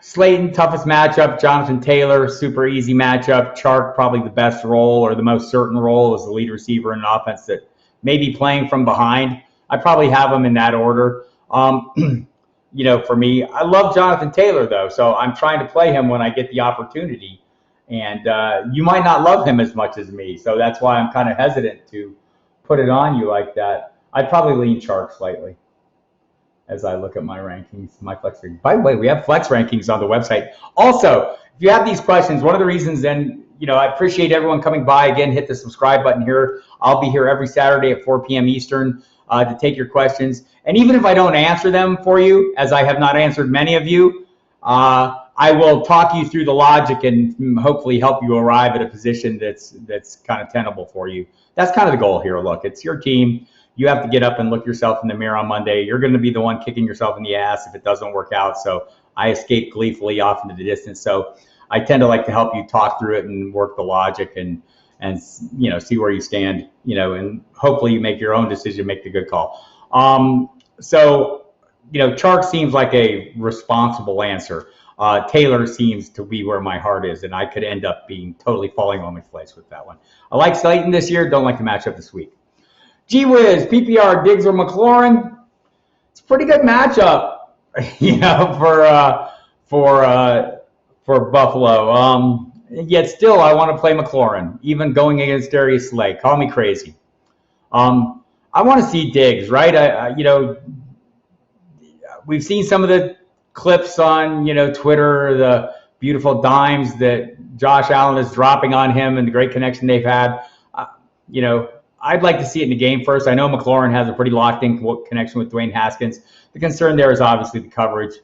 Slayton, toughest matchup. Jonathan Taylor, super easy matchup. Chark, probably the best role or the most certain role as the lead receiver in an offense that may be playing from behind. I probably have him in that order. For me, I love Jonathan Taylor, though, so I'm trying to play him when I get the opportunity. And you might not love him as much as me, so that's why I'm kind of hesitant to put it on you like that. I'd probably lean Chark slightly as I look at my rankings, my flex rankings. By the way, we have flex rankings on the website. Also, if you have these questions, one of the reasons, and I appreciate everyone coming by. Again, hit the subscribe button here. I'll be here every Saturday at 4 p.m. Eastern to take your questions. And even if I don't answer them for you, as I have not answered many of you, I will talk you through the logic and hopefully help you arrive at a position that's kind of tenable for you. That's kind of the goal here. Look, it's your team. You have to get up and look yourself in the mirror on Monday. You're going to be the one kicking yourself in the ass if it doesn't work out. So I escape gleefully off into the distance. So I tend to like to help you talk through it and work the logic and see where you stand, and hopefully you make your own decision, make the good call. Chark seems like a responsible answer. Taylor seems to be where my heart is, and I could end up being totally falling on my place with that one. I like Slayton this year. Don't like the matchup this week. Gee whiz, PPR, Diggs or McLaurin? It's a pretty good matchup, for Buffalo. Yet still, I want to play McLaurin, even going against Darius Slay. Call me crazy. I want to see Diggs, right? We've seen some of the clips on, Twitter, the beautiful dimes that Josh Allen is dropping on him and the great connection they've had. I'd like to see it in the game first. I know McLaurin has a pretty locked-in connection with Dwayne Haskins. The concern there is obviously the coverage.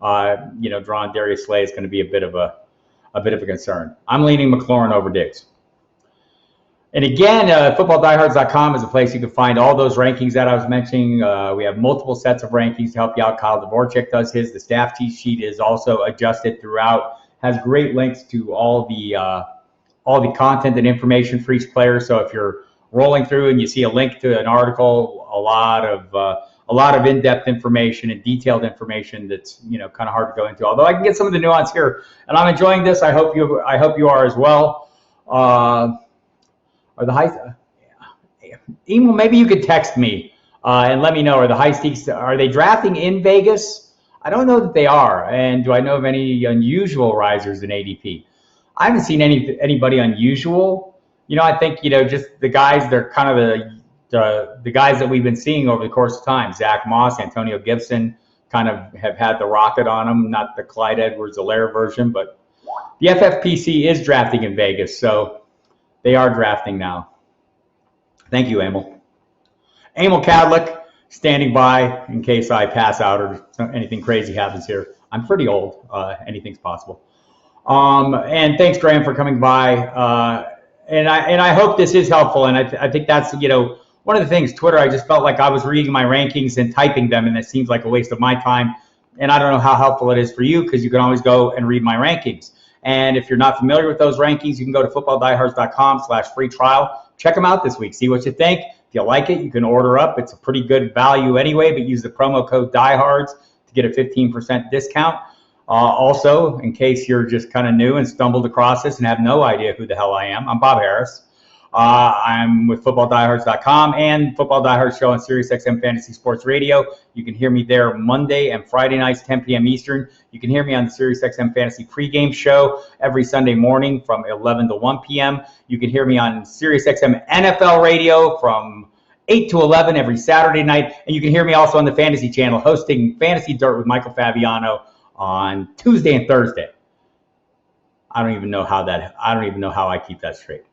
Drawing Darius Slay is going to be a bit of a concern. I'm leaning McLaurin over Diggs. And again, footballdiehards.com is a place you can find all those rankings that I was mentioning. We have multiple sets of rankings to help you out. Kyle Dvorak does his. The staff cheat sheet is also adjusted throughout. Has great links to all the content and information for each player. So if you're rolling through and you see a link to an article, a lot of in-depth information and detailed information that's kind of hard to go into. Although I can get some of the nuance here, and I'm enjoying this. I hope you are as well. Are the high? Emil, maybe you could text me and let me know. Are the high stakes? Are they drafting in Vegas? I don't know that they are. And do I know of any unusual risers in ADP? I haven't seen anybody unusual. I think, just the guys, they're kind of the guys that we've been seeing over the course of time. Zach Moss, Antonio Gibson kind of have had the rocket on them, not the Clyde Edwards-Helaire version, but the FFPC is drafting in Vegas, so they are drafting now. Thank you, Emil. Emil Cadlick, standing by in case I pass out or anything crazy happens here. I'm pretty old. Anything's possible. And thanks, Graham, for coming by. And I hope this is helpful. And I think that's, one of the things, Twitter, I just felt like I was reading my rankings and typing them, and it seems like a waste of my time. And I don't know how helpful it is for you, because you can always go and read my rankings. And if you're not familiar with those rankings, you can go to footballdiehards.com/free trial. Check them out this week. See what you think. If you like it, you can order up. It's a pretty good value anyway, but use the promo code Diehards to get a 15% discount. Also, in case you're just kind of new and stumbled across this and have no idea who the hell I am, I'm Bob Harris. I'm with footballdiehards.com and Football Diehards Show on SiriusXM Fantasy Sports Radio. You can hear me there Monday and Friday nights, 10 p.m. Eastern. You can hear me on the SiriusXM Fantasy pregame show every Sunday morning from 11 to 1 p.m. You can hear me on SiriusXM NFL Radio from 8 to 11 every Saturday night. And you can hear me also on the Fantasy Channel hosting Fantasy Dirt with Michael Fabiano on Tuesday and Thursday. I don't even know how I keep that straight.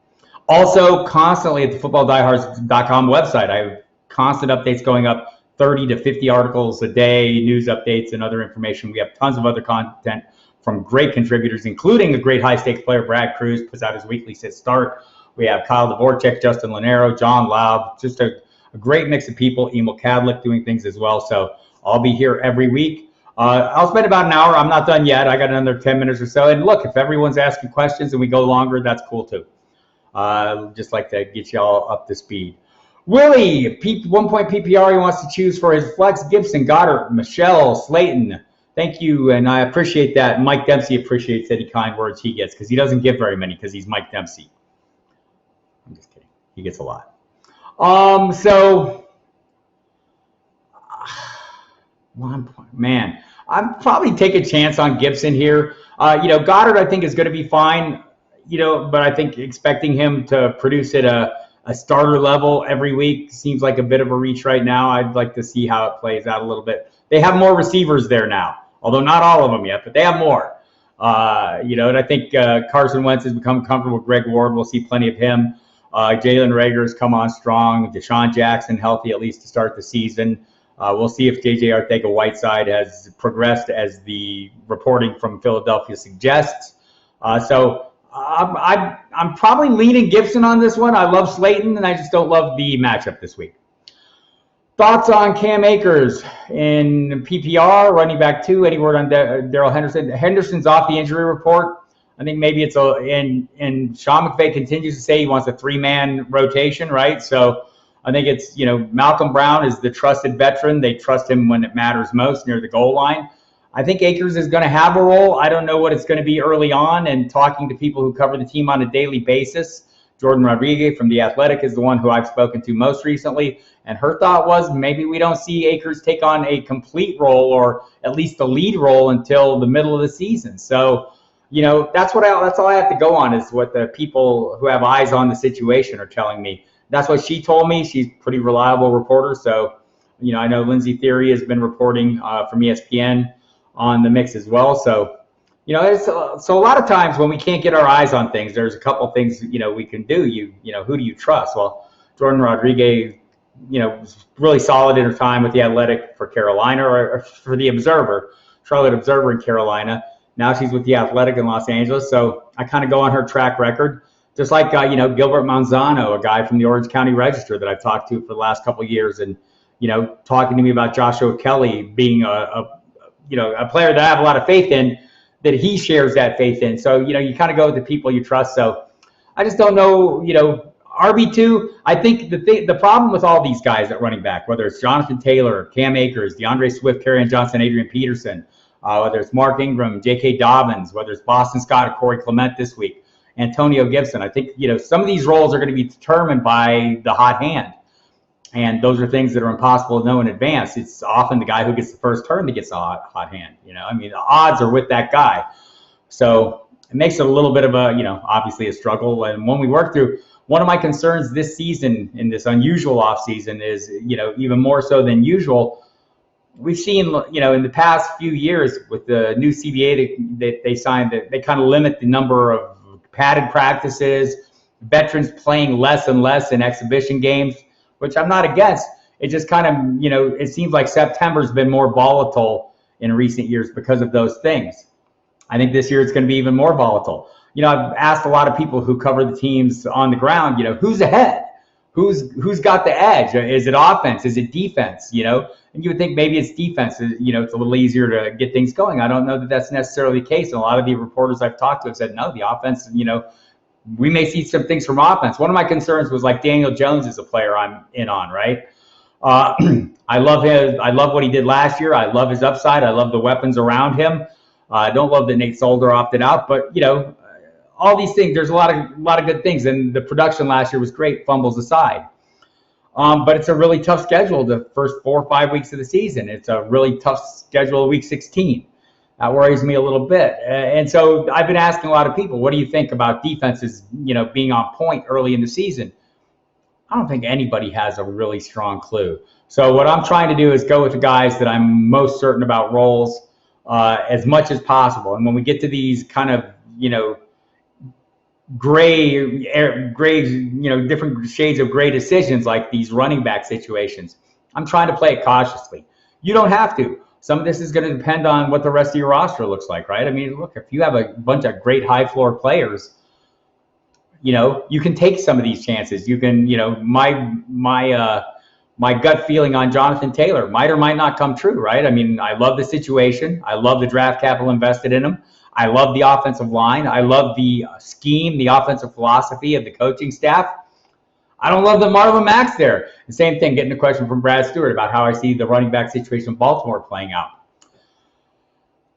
Also, constantly at the footballdiehards.com website, I have constant updates going up, 30 to 50 articles a day, news updates and other information. We have tons of other content from great contributors, including a great high-stakes player, Brad Cruz, puts out his weekly sit start. We have Kyle Dvorak, Justin Lanero, John Laub, just a great mix of people, Emil Kadlik doing things as well. So I'll be here every week. I'll spend about an hour. I'm not done yet. I got another 10 minutes or so. And look, if everyone's asking questions and we go longer, that's cool too. Just like to get you all up to speed. Willie, 1 point PPR he wants to choose for his flex. Gibson, Goddard, Michelle, Slayton. Thank you, and I appreciate that. Mike Dempsey appreciates any kind words he gets because he doesn't give very many because he's Mike Dempsey. I'm just kidding. He gets a lot. So 1 point. Man, I'd probably take a chance on Gibson here. Goddard I think is going to be fine. But I think expecting him to produce at a starter level every week seems like a bit of a reach right now. I'd like to see how it plays out a little bit. They have more receivers there now, although not all of them yet, but they have more. And I think Carson Wentz has become comfortable with Greg Ward. We'll see plenty of him. Jalen Reagor has come on strong. Deshaun Jackson healthy at least to start the season. We'll see if J.J. Arcega-Whiteside has progressed as the reporting from Philadelphia suggests. I'm probably leaning Gibson on this one. I love Slayton, and I just don't love the matchup this week. Thoughts on Cam Akers in PPR, running back 2? Any word on Darrell Henderson? Henderson's off the injury report. I think maybe it's and Sean McVay continues to say he wants a 3-man rotation, right? So I think it's, Malcolm Brown is the trusted veteran. They trust him when it matters most near the goal line. I think Akers is going to have a role. I don't know what it's going to be early on, and talking to people who cover the team on a daily basis. Jordan Rodrigo from The Athletic is the one who I've spoken to most recently, and her thought was maybe we don't see Akers take on a complete role or at least the lead role until the middle of the season. So, that's all I have to go on is what the people who have eyes on the situation are telling me. That's what she told me. She's a pretty reliable reporter. So, I know Lindsey Theory has been reporting from ESPN on the mix as well. So, so a lot of times when we can't get our eyes on things, there's a couple things, we can do. Who do you trust? Well, Jordan Rodriguez, was really solid in her time with The Athletic for Carolina or for the Observer, Charlotte Observer in Carolina. Now she's with The Athletic in Los Angeles. So I kind of go on her track record, just like, Gilbert Manzano, a guy from the Orange County Register that I've talked to for the last couple of years. And, talking to me about Joshua Kelly being a player that I have a lot of faith in, that he shares that faith in. So, you kind of go with the people you trust. So I just don't know, RB2, I think the problem with all these guys at running back, whether it's Jonathan Taylor, Cam Akers, DeAndre Swift, Kerryon Johnson, Adrian Peterson, whether it's Mark Ingram, J.K. Dobbins, whether it's Boston Scott or Corey Clement this week, Antonio Gibson, I think, some of these roles are going to be determined by the hot hand. And those are things that are impossible to know in advance. It's often the guy who gets the first turn that gets a hot hand. The odds are with that guy. So it makes it a little bit of a, obviously a struggle. And when we work through, one of my concerns this season in this unusual offseason is, even more so than usual, we've seen, in the past few years with the new CBA that they signed, that they kind of limit the number of padded practices, veterans playing less and less in exhibition games, which I'm not against. It just kind of, it seems like September's been more volatile in recent years because of those things. I think this year it's going to be even more volatile. I've asked a lot of people who cover the teams on the ground, who's ahead? Who's got the edge? Is it offense? Is it defense? And you would think maybe it's defense. It's a little easier to get things going. I don't know that that's necessarily the case. And a lot of the reporters I've talked to have said, no, the offense, we may see some things from offense. One of my concerns was like Daniel Jones is a player I'm in on, right? I love what he did last year. I love his upside. I love the weapons around him. I don't love that Nate Solder opted out, but all these things. There's a lot of good things, and the production last year was great, fumbles aside. But it's a really tough schedule the first 4 or 5 weeks of the season. It's a really tough schedule week 16. That worries me a little bit. And so I've been asking a lot of people, what do you think about defenses, being on point early in the season? I don't think anybody has a really strong clue. So what I'm trying to do is go with the guys that I'm most certain about roles as much as possible. And when we get to these kind of, gray, different shades of gray decisions like these running back situations, I'm trying to play it cautiously. You don't have to. Some of this is going to depend on what the rest of your roster looks like, right? I mean, look, if you have a bunch of great high floor players, you can take some of these chances. You can, my gut feeling on Jonathan Taylor might or might not come true, right? I mean, I love the situation. I love the draft capital invested in him. I love the offensive line. I love the scheme, the offensive philosophy of the coaching staff. I don't love the Marvin Mack's there. The same thing, getting a question from Brad Stewart about how I see the running back situation in Baltimore playing out.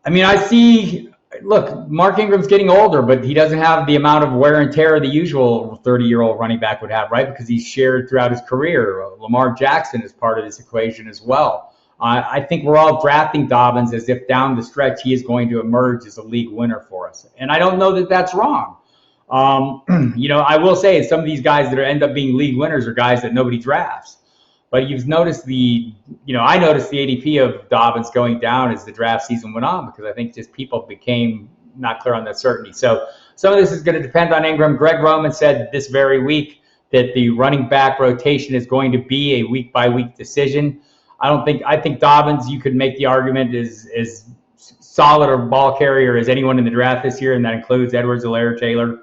I mean, look, Mark Ingram's getting older, but he doesn't have the amount of wear and tear the usual 30-year-old running back would have, right? Because he's shared throughout his career. Lamar Jackson is part of this equation as well. I think we're all drafting Dobbins as if down the stretch he is going to emerge as a league winner for us. And I don't know that that's wrong. I will say some of these guys that end up being league winners are guys that nobody drafts. But you've noticed I noticed the ADP of Dobbins going down as the draft season went on because I think just people became not clear on that certainty. So some of this is going to depend on Ingram. Greg Roman said this very week that the running back rotation is going to be a week-by-week decision. I think Dobbins, you could make the argument, is solid or ball carrier as anyone in the draft this year, and that includes Edwards-Helaire, Taylor,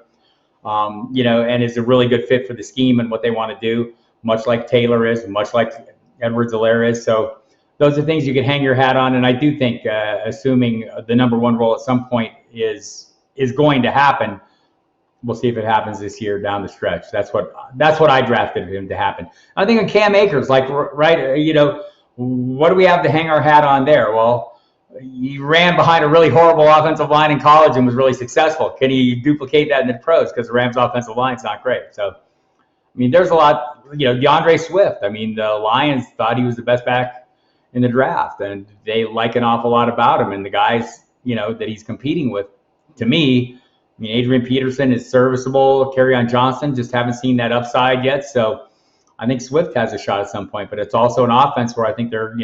and is a really good fit for the scheme and what they want to do, much like Taylor is, much like Edwards-Helaire is. So those are things you can hang your hat on, and I do think, assuming the number one role at some point is going to happen, we'll see if it happens this year down the stretch. That's what I drafted him to happen. I think on Cam Akers, right, what do we have to hang our hat on there? Well, he ran behind a really horrible offensive line in college and was really successful. Can he duplicate that in the pros? Because the Rams' offensive line's not great. So, I mean, there's a lot, DeAndre Swift. I mean, the Lions thought he was the best back in the draft, and they like an awful lot about him. And the guys, that he's competing with, to me, I mean, Adrian Peterson is serviceable. Kerryon Johnson, just haven't seen that upside yet. So I think Swift has a shot at some point, but it's also an offense where I think their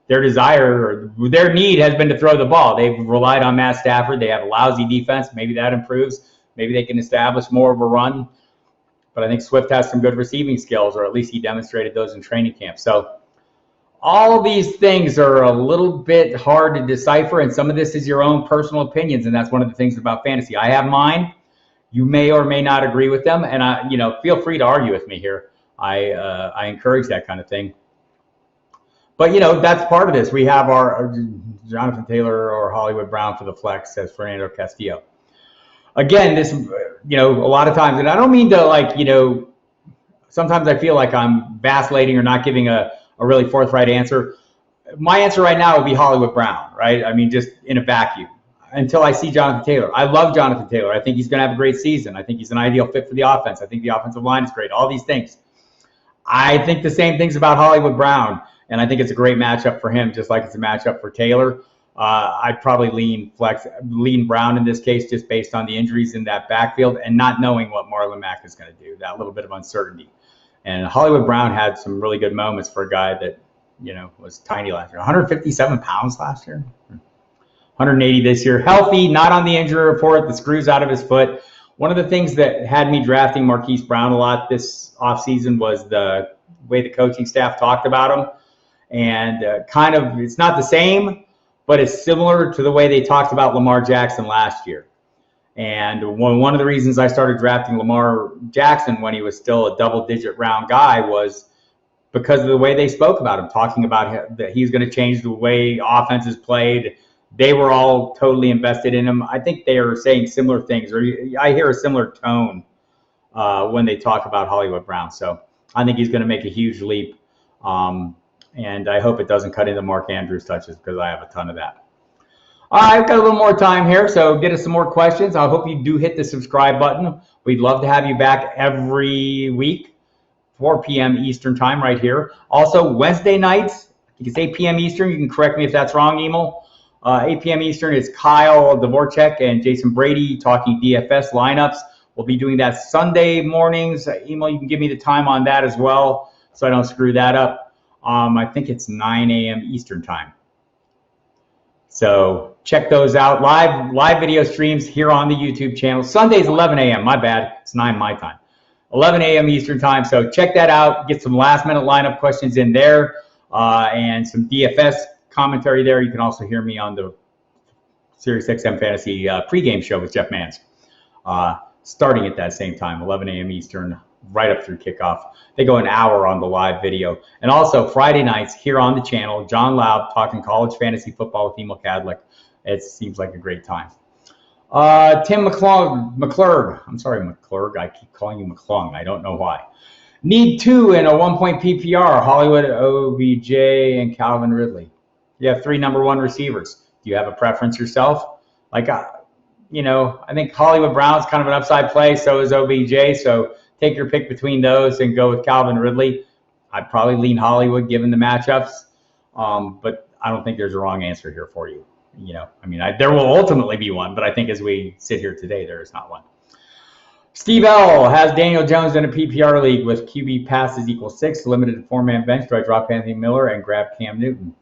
desire or their need has been to throw the ball. They've relied on Matt Stafford. They have a lousy defense. Maybe that improves. Maybe they can establish more of a run. But I think Swift has some good receiving skills, or at least he demonstrated those in training camp. So all these things are a little bit hard to decipher, and some of this is your own personal opinions, and that's one of the things about fantasy. I have mine. You may or may not agree with them, and feel free to argue with me here. I encourage that kind of thing. But, that's part of this. We have our Jonathan Taylor or Hollywood Brown for the flex, says Fernando Castillo. Again, this, a lot of times, and I don't mean to sometimes I feel like I'm vacillating or not giving a really forthright answer. My answer right now would be Hollywood Brown, right? I mean, just in a vacuum until I see Jonathan Taylor. I love Jonathan Taylor. I think he's going to have a great season. I think he's an ideal fit for the offense. I think the offensive line is great. All these things. I think the same things about Hollywood Brown, and I think it's a great matchup for him, just like it's a matchup for Taylor. I'd probably lean Brown in this case, just based on the injuries in that backfield and not knowing what Marlon Mack is going to do, that little bit of uncertainty. And Hollywood Brown had some really good moments for a guy that, was tiny last year. 157 pounds last year, 180 this year. Healthy, not on the injury report, the screws out of his foot. One of the things that had me drafting Marquis Brown a lot this offseason was the way the coaching staff talked about him. And it's not the same, but it's similar to the way they talked about Lamar Jackson last year. And one of the reasons I started drafting Lamar Jackson when he was still a double-digit round guy was because of the way they spoke about him, talking about that he's going to change the way offenses played. They were all totally invested in him. I think they are saying similar things, or I hear a similar tone when they talk about Hollywood Brown. So I think he's going to make a huge leap. And I hope it doesn't cut into Mark Andrews touches because I have a ton of that. All right, I've got a little more time here, so get us some more questions. I hope you do hit the subscribe button. We'd love to have you back every week, 4 p.m. Eastern time right here. Also, Wednesday nights, I think it's 8 p.m. Eastern. You can correct me if that's wrong, Emil. 8 p.m. Eastern is Kyle Dvorak and Jason Brady talking DFS lineups. We'll be doing that Sunday mornings. Emil, you can give me the time on that as well so I don't screw that up. I think it's 9 a.m. Eastern time. So check those out. Live video streams here on the YouTube channel. Sunday's 11 a.m. My bad. It's 9 my time. 11 a.m. Eastern time. So check that out. Get some last minute lineup questions in there and some DFS commentary there. You can also hear me on the SiriusXM Fantasy pregame show with Jeff Mans, starting at that same time, 11 a.m. Eastern, right up through kickoff. They go an hour on the live video. And also Friday nights here on the channel, John Laub talking college fantasy football with Emil Kadlik. It seems like a great time. Tim McClurg. I'm sorry, McClurg. I keep calling you McClung. I don't know why. Need 2 in a 1-point PPR, Hollywood, OBJ, and Calvin Ridley. You have 3 number 1 receivers. Do you have a preference yourself? Like, you know, I think Hollywood Brown's kind of an upside play. So is OBJ. So take your pick between those and go with Calvin Ridley. I'd probably lean Hollywood given the matchups, but I don't think there's a wrong answer here for you. You know, I mean, there will ultimately be one, but I think as we sit here today, there is not one. Steve L. has Daniel Jones in a PPR league with QB passes equals 6, limited 4-man bench. Do I drop Anthony Miller and grab Cam Newton?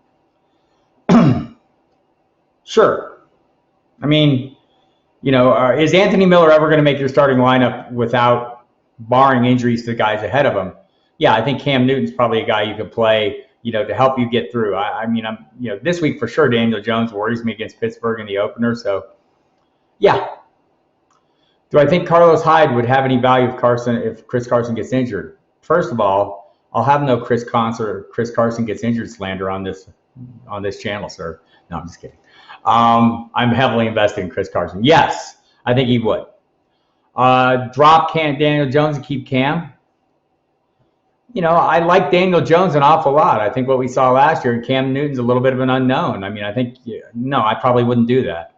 Sure. I mean, you know, is Anthony Miller ever going to make your starting lineup without barring injuries to the guys ahead of him? Yeah, I think Cam Newton's probably a guy you could play, you know, to help you get through. I mean, you know, this week for sure, Daniel Jones worries me against Pittsburgh in the opener. So, yeah. Do I think Carlos Hyde would have any value if Chris Carson gets injured? First of all, I'll have no Chris Carson gets injured slander on this channel, sir. No, I'm just kidding. I'm heavily invested in Chris Carson. Yes, I think he would. Drop Daniel Jones and keep Cam. You know, I like Daniel Jones an awful lot. I think what we saw last year, Cam Newton's a little bit of an unknown. I mean, I think, no, I probably wouldn't do that.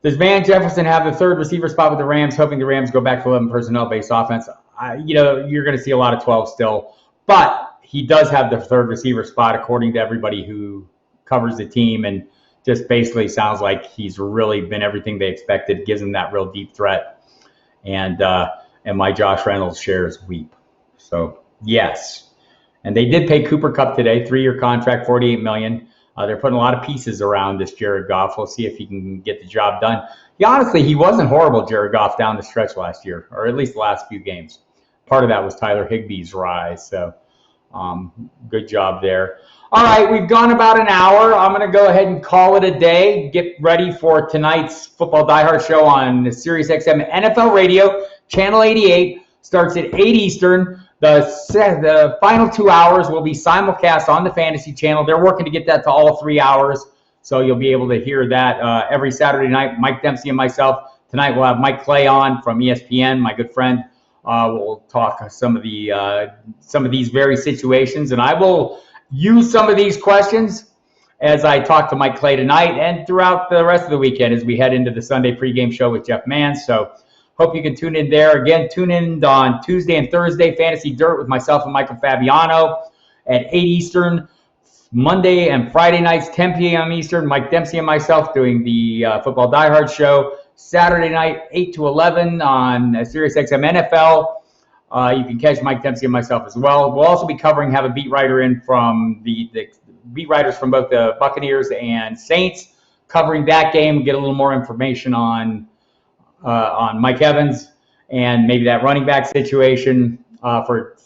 Does Van Jefferson have the 3rd receiver spot with the Rams, hoping the Rams go back to 11 personnel-based offense? You know, you're going to see a lot of 12 still. But he does have the 3rd receiver spot, according to everybody who covers the team, and just basically sounds like he's really been everything they expected, gives him that real deep threat. And my Josh Reynolds shares weep. So, yes. And they did pay Cooper Kupp today, 3-year contract, $48 million. They're putting a lot of pieces around this Jared Goff. We'll see if he can get the job done. Honestly, he wasn't horrible, Jared Goff, down the stretch last year, or at least the last few games. Part of that was Tyler Higbee's rise. So, good job there. All right, we've gone about an hour. I'm going to go ahead and call it a day. Get ready for tonight's Football Diehard show on SiriusXM NFL Radio, Channel 88. Starts at 8 Eastern. The final 2 hours will be simulcast on the Fantasy Channel. They're working to get that to all 3 hours, so you'll be able to hear that every Saturday night. Mike Dempsey and myself. Tonight we'll have Mike Clay on from ESPN, my good friend. We'll talk some of these very situations, and I will use some of these questions as I talk to Mike Clay tonight and throughout the rest of the weekend as we head into the Sunday pregame show with Jeff Mans. So hope you can tune in there. Again, tune in on Tuesday and Thursday, Fantasy Dirt with myself and Michael Fabiano at 8 Eastern. Monday and Friday nights, 10 p.m. Eastern, Mike Dempsey and myself doing the Football Diehard show. Saturday night, 8 to 11 on SiriusXM NFL. You can catch Mike Dempsey and myself as well. We'll also be have a beat writer in from the beat writers from both the Buccaneers and Saints covering that game, get a little more information on Mike Evans and maybe that running back situation for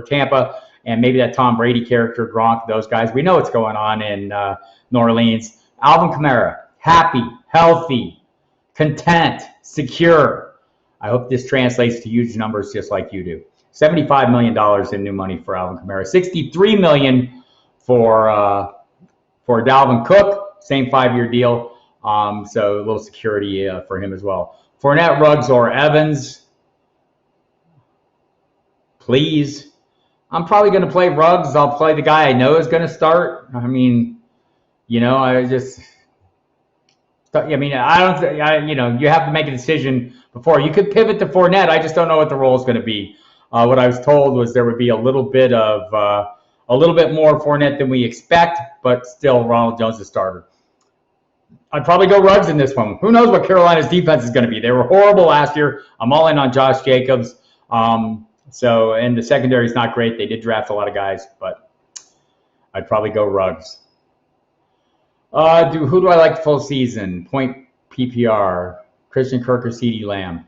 Tampa, and maybe that Tom Brady character, Gronk, those guys. We know what's going on in New Orleans. Alvin Kamara, happy, healthy, content, secure. I hope this translates to huge numbers just like you do. $75 million in new money for Alvin Kamara. $63 million for Dalvin Cook, same 5-year deal. So a little security for him as well. Fournette, Ruggs, or Evans, please. I'm probably going to play Ruggs. I'll play the guy I know is going to start. I mean, you know, I mean, you have to make a decision before. You could pivot to Fournette. I just don't know what the role is going to be. What I was told was there would be a little bit more Fournette than we expect, but still Ronald Jones the starter. I'd probably go Ruggs in this one. Who knows what Carolina's defense is going to be? They were horrible last year. I'm all in on Josh Jacobs. And the secondary is not great. They did draft a lot of guys, but I'd probably go Ruggs. Who do I like the full season? Point PPR. Christian Kirk or CeeDee Lamb.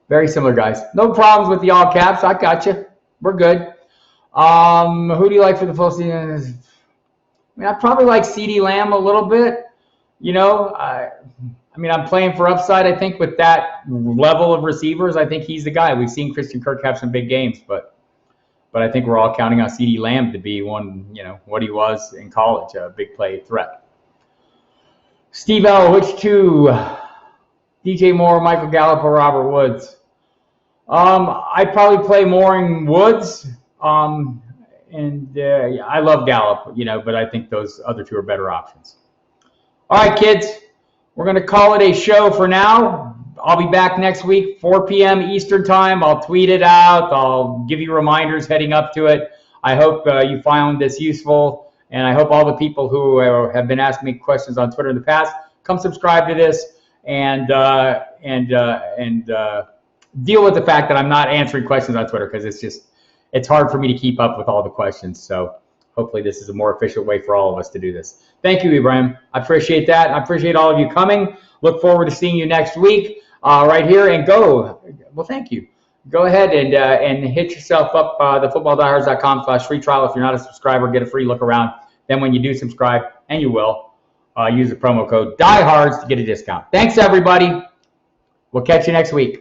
Very similar guys. No problems with the all caps. I got you. We're good. Who do you like for the full season? I mean, I probably like CeeDee Lamb a little bit. I'm playing for upside. I think with that level of receivers, I think he's the guy. We've seen Christian Kirk have some big games, but I think we're all counting on CeeDee Lamb to be what he was in college, a big play threat. Steve L, which two? DJ Moore, Michael Gallup, or Robert Woods? I'd probably play Moore in Woods. I love Gallup, but I think those other two are better options. All right, kids, we're going to call it a show for now. I'll be back next week, 4 p.m. Eastern time. I'll tweet it out. I'll give you reminders heading up to it. I hope you found this useful, and I hope all the people who have been asking me questions on Twitter in the past come subscribe to this and deal with the fact that I'm not answering questions on Twitter because it's hard for me to keep up with all the questions. So hopefully this is a more efficient way for all of us to do this. Thank you, Ibrahim. I appreciate that. I appreciate all of you coming. Look forward to seeing you next week right here. And thank you. Go ahead and hit yourself up thefootballdiehards.com/free trial. If you're not a subscriber, get a free look around. Then when you do subscribe, and you will, use the promo code Diehards to get a discount. Thanks, everybody. We'll catch you next week.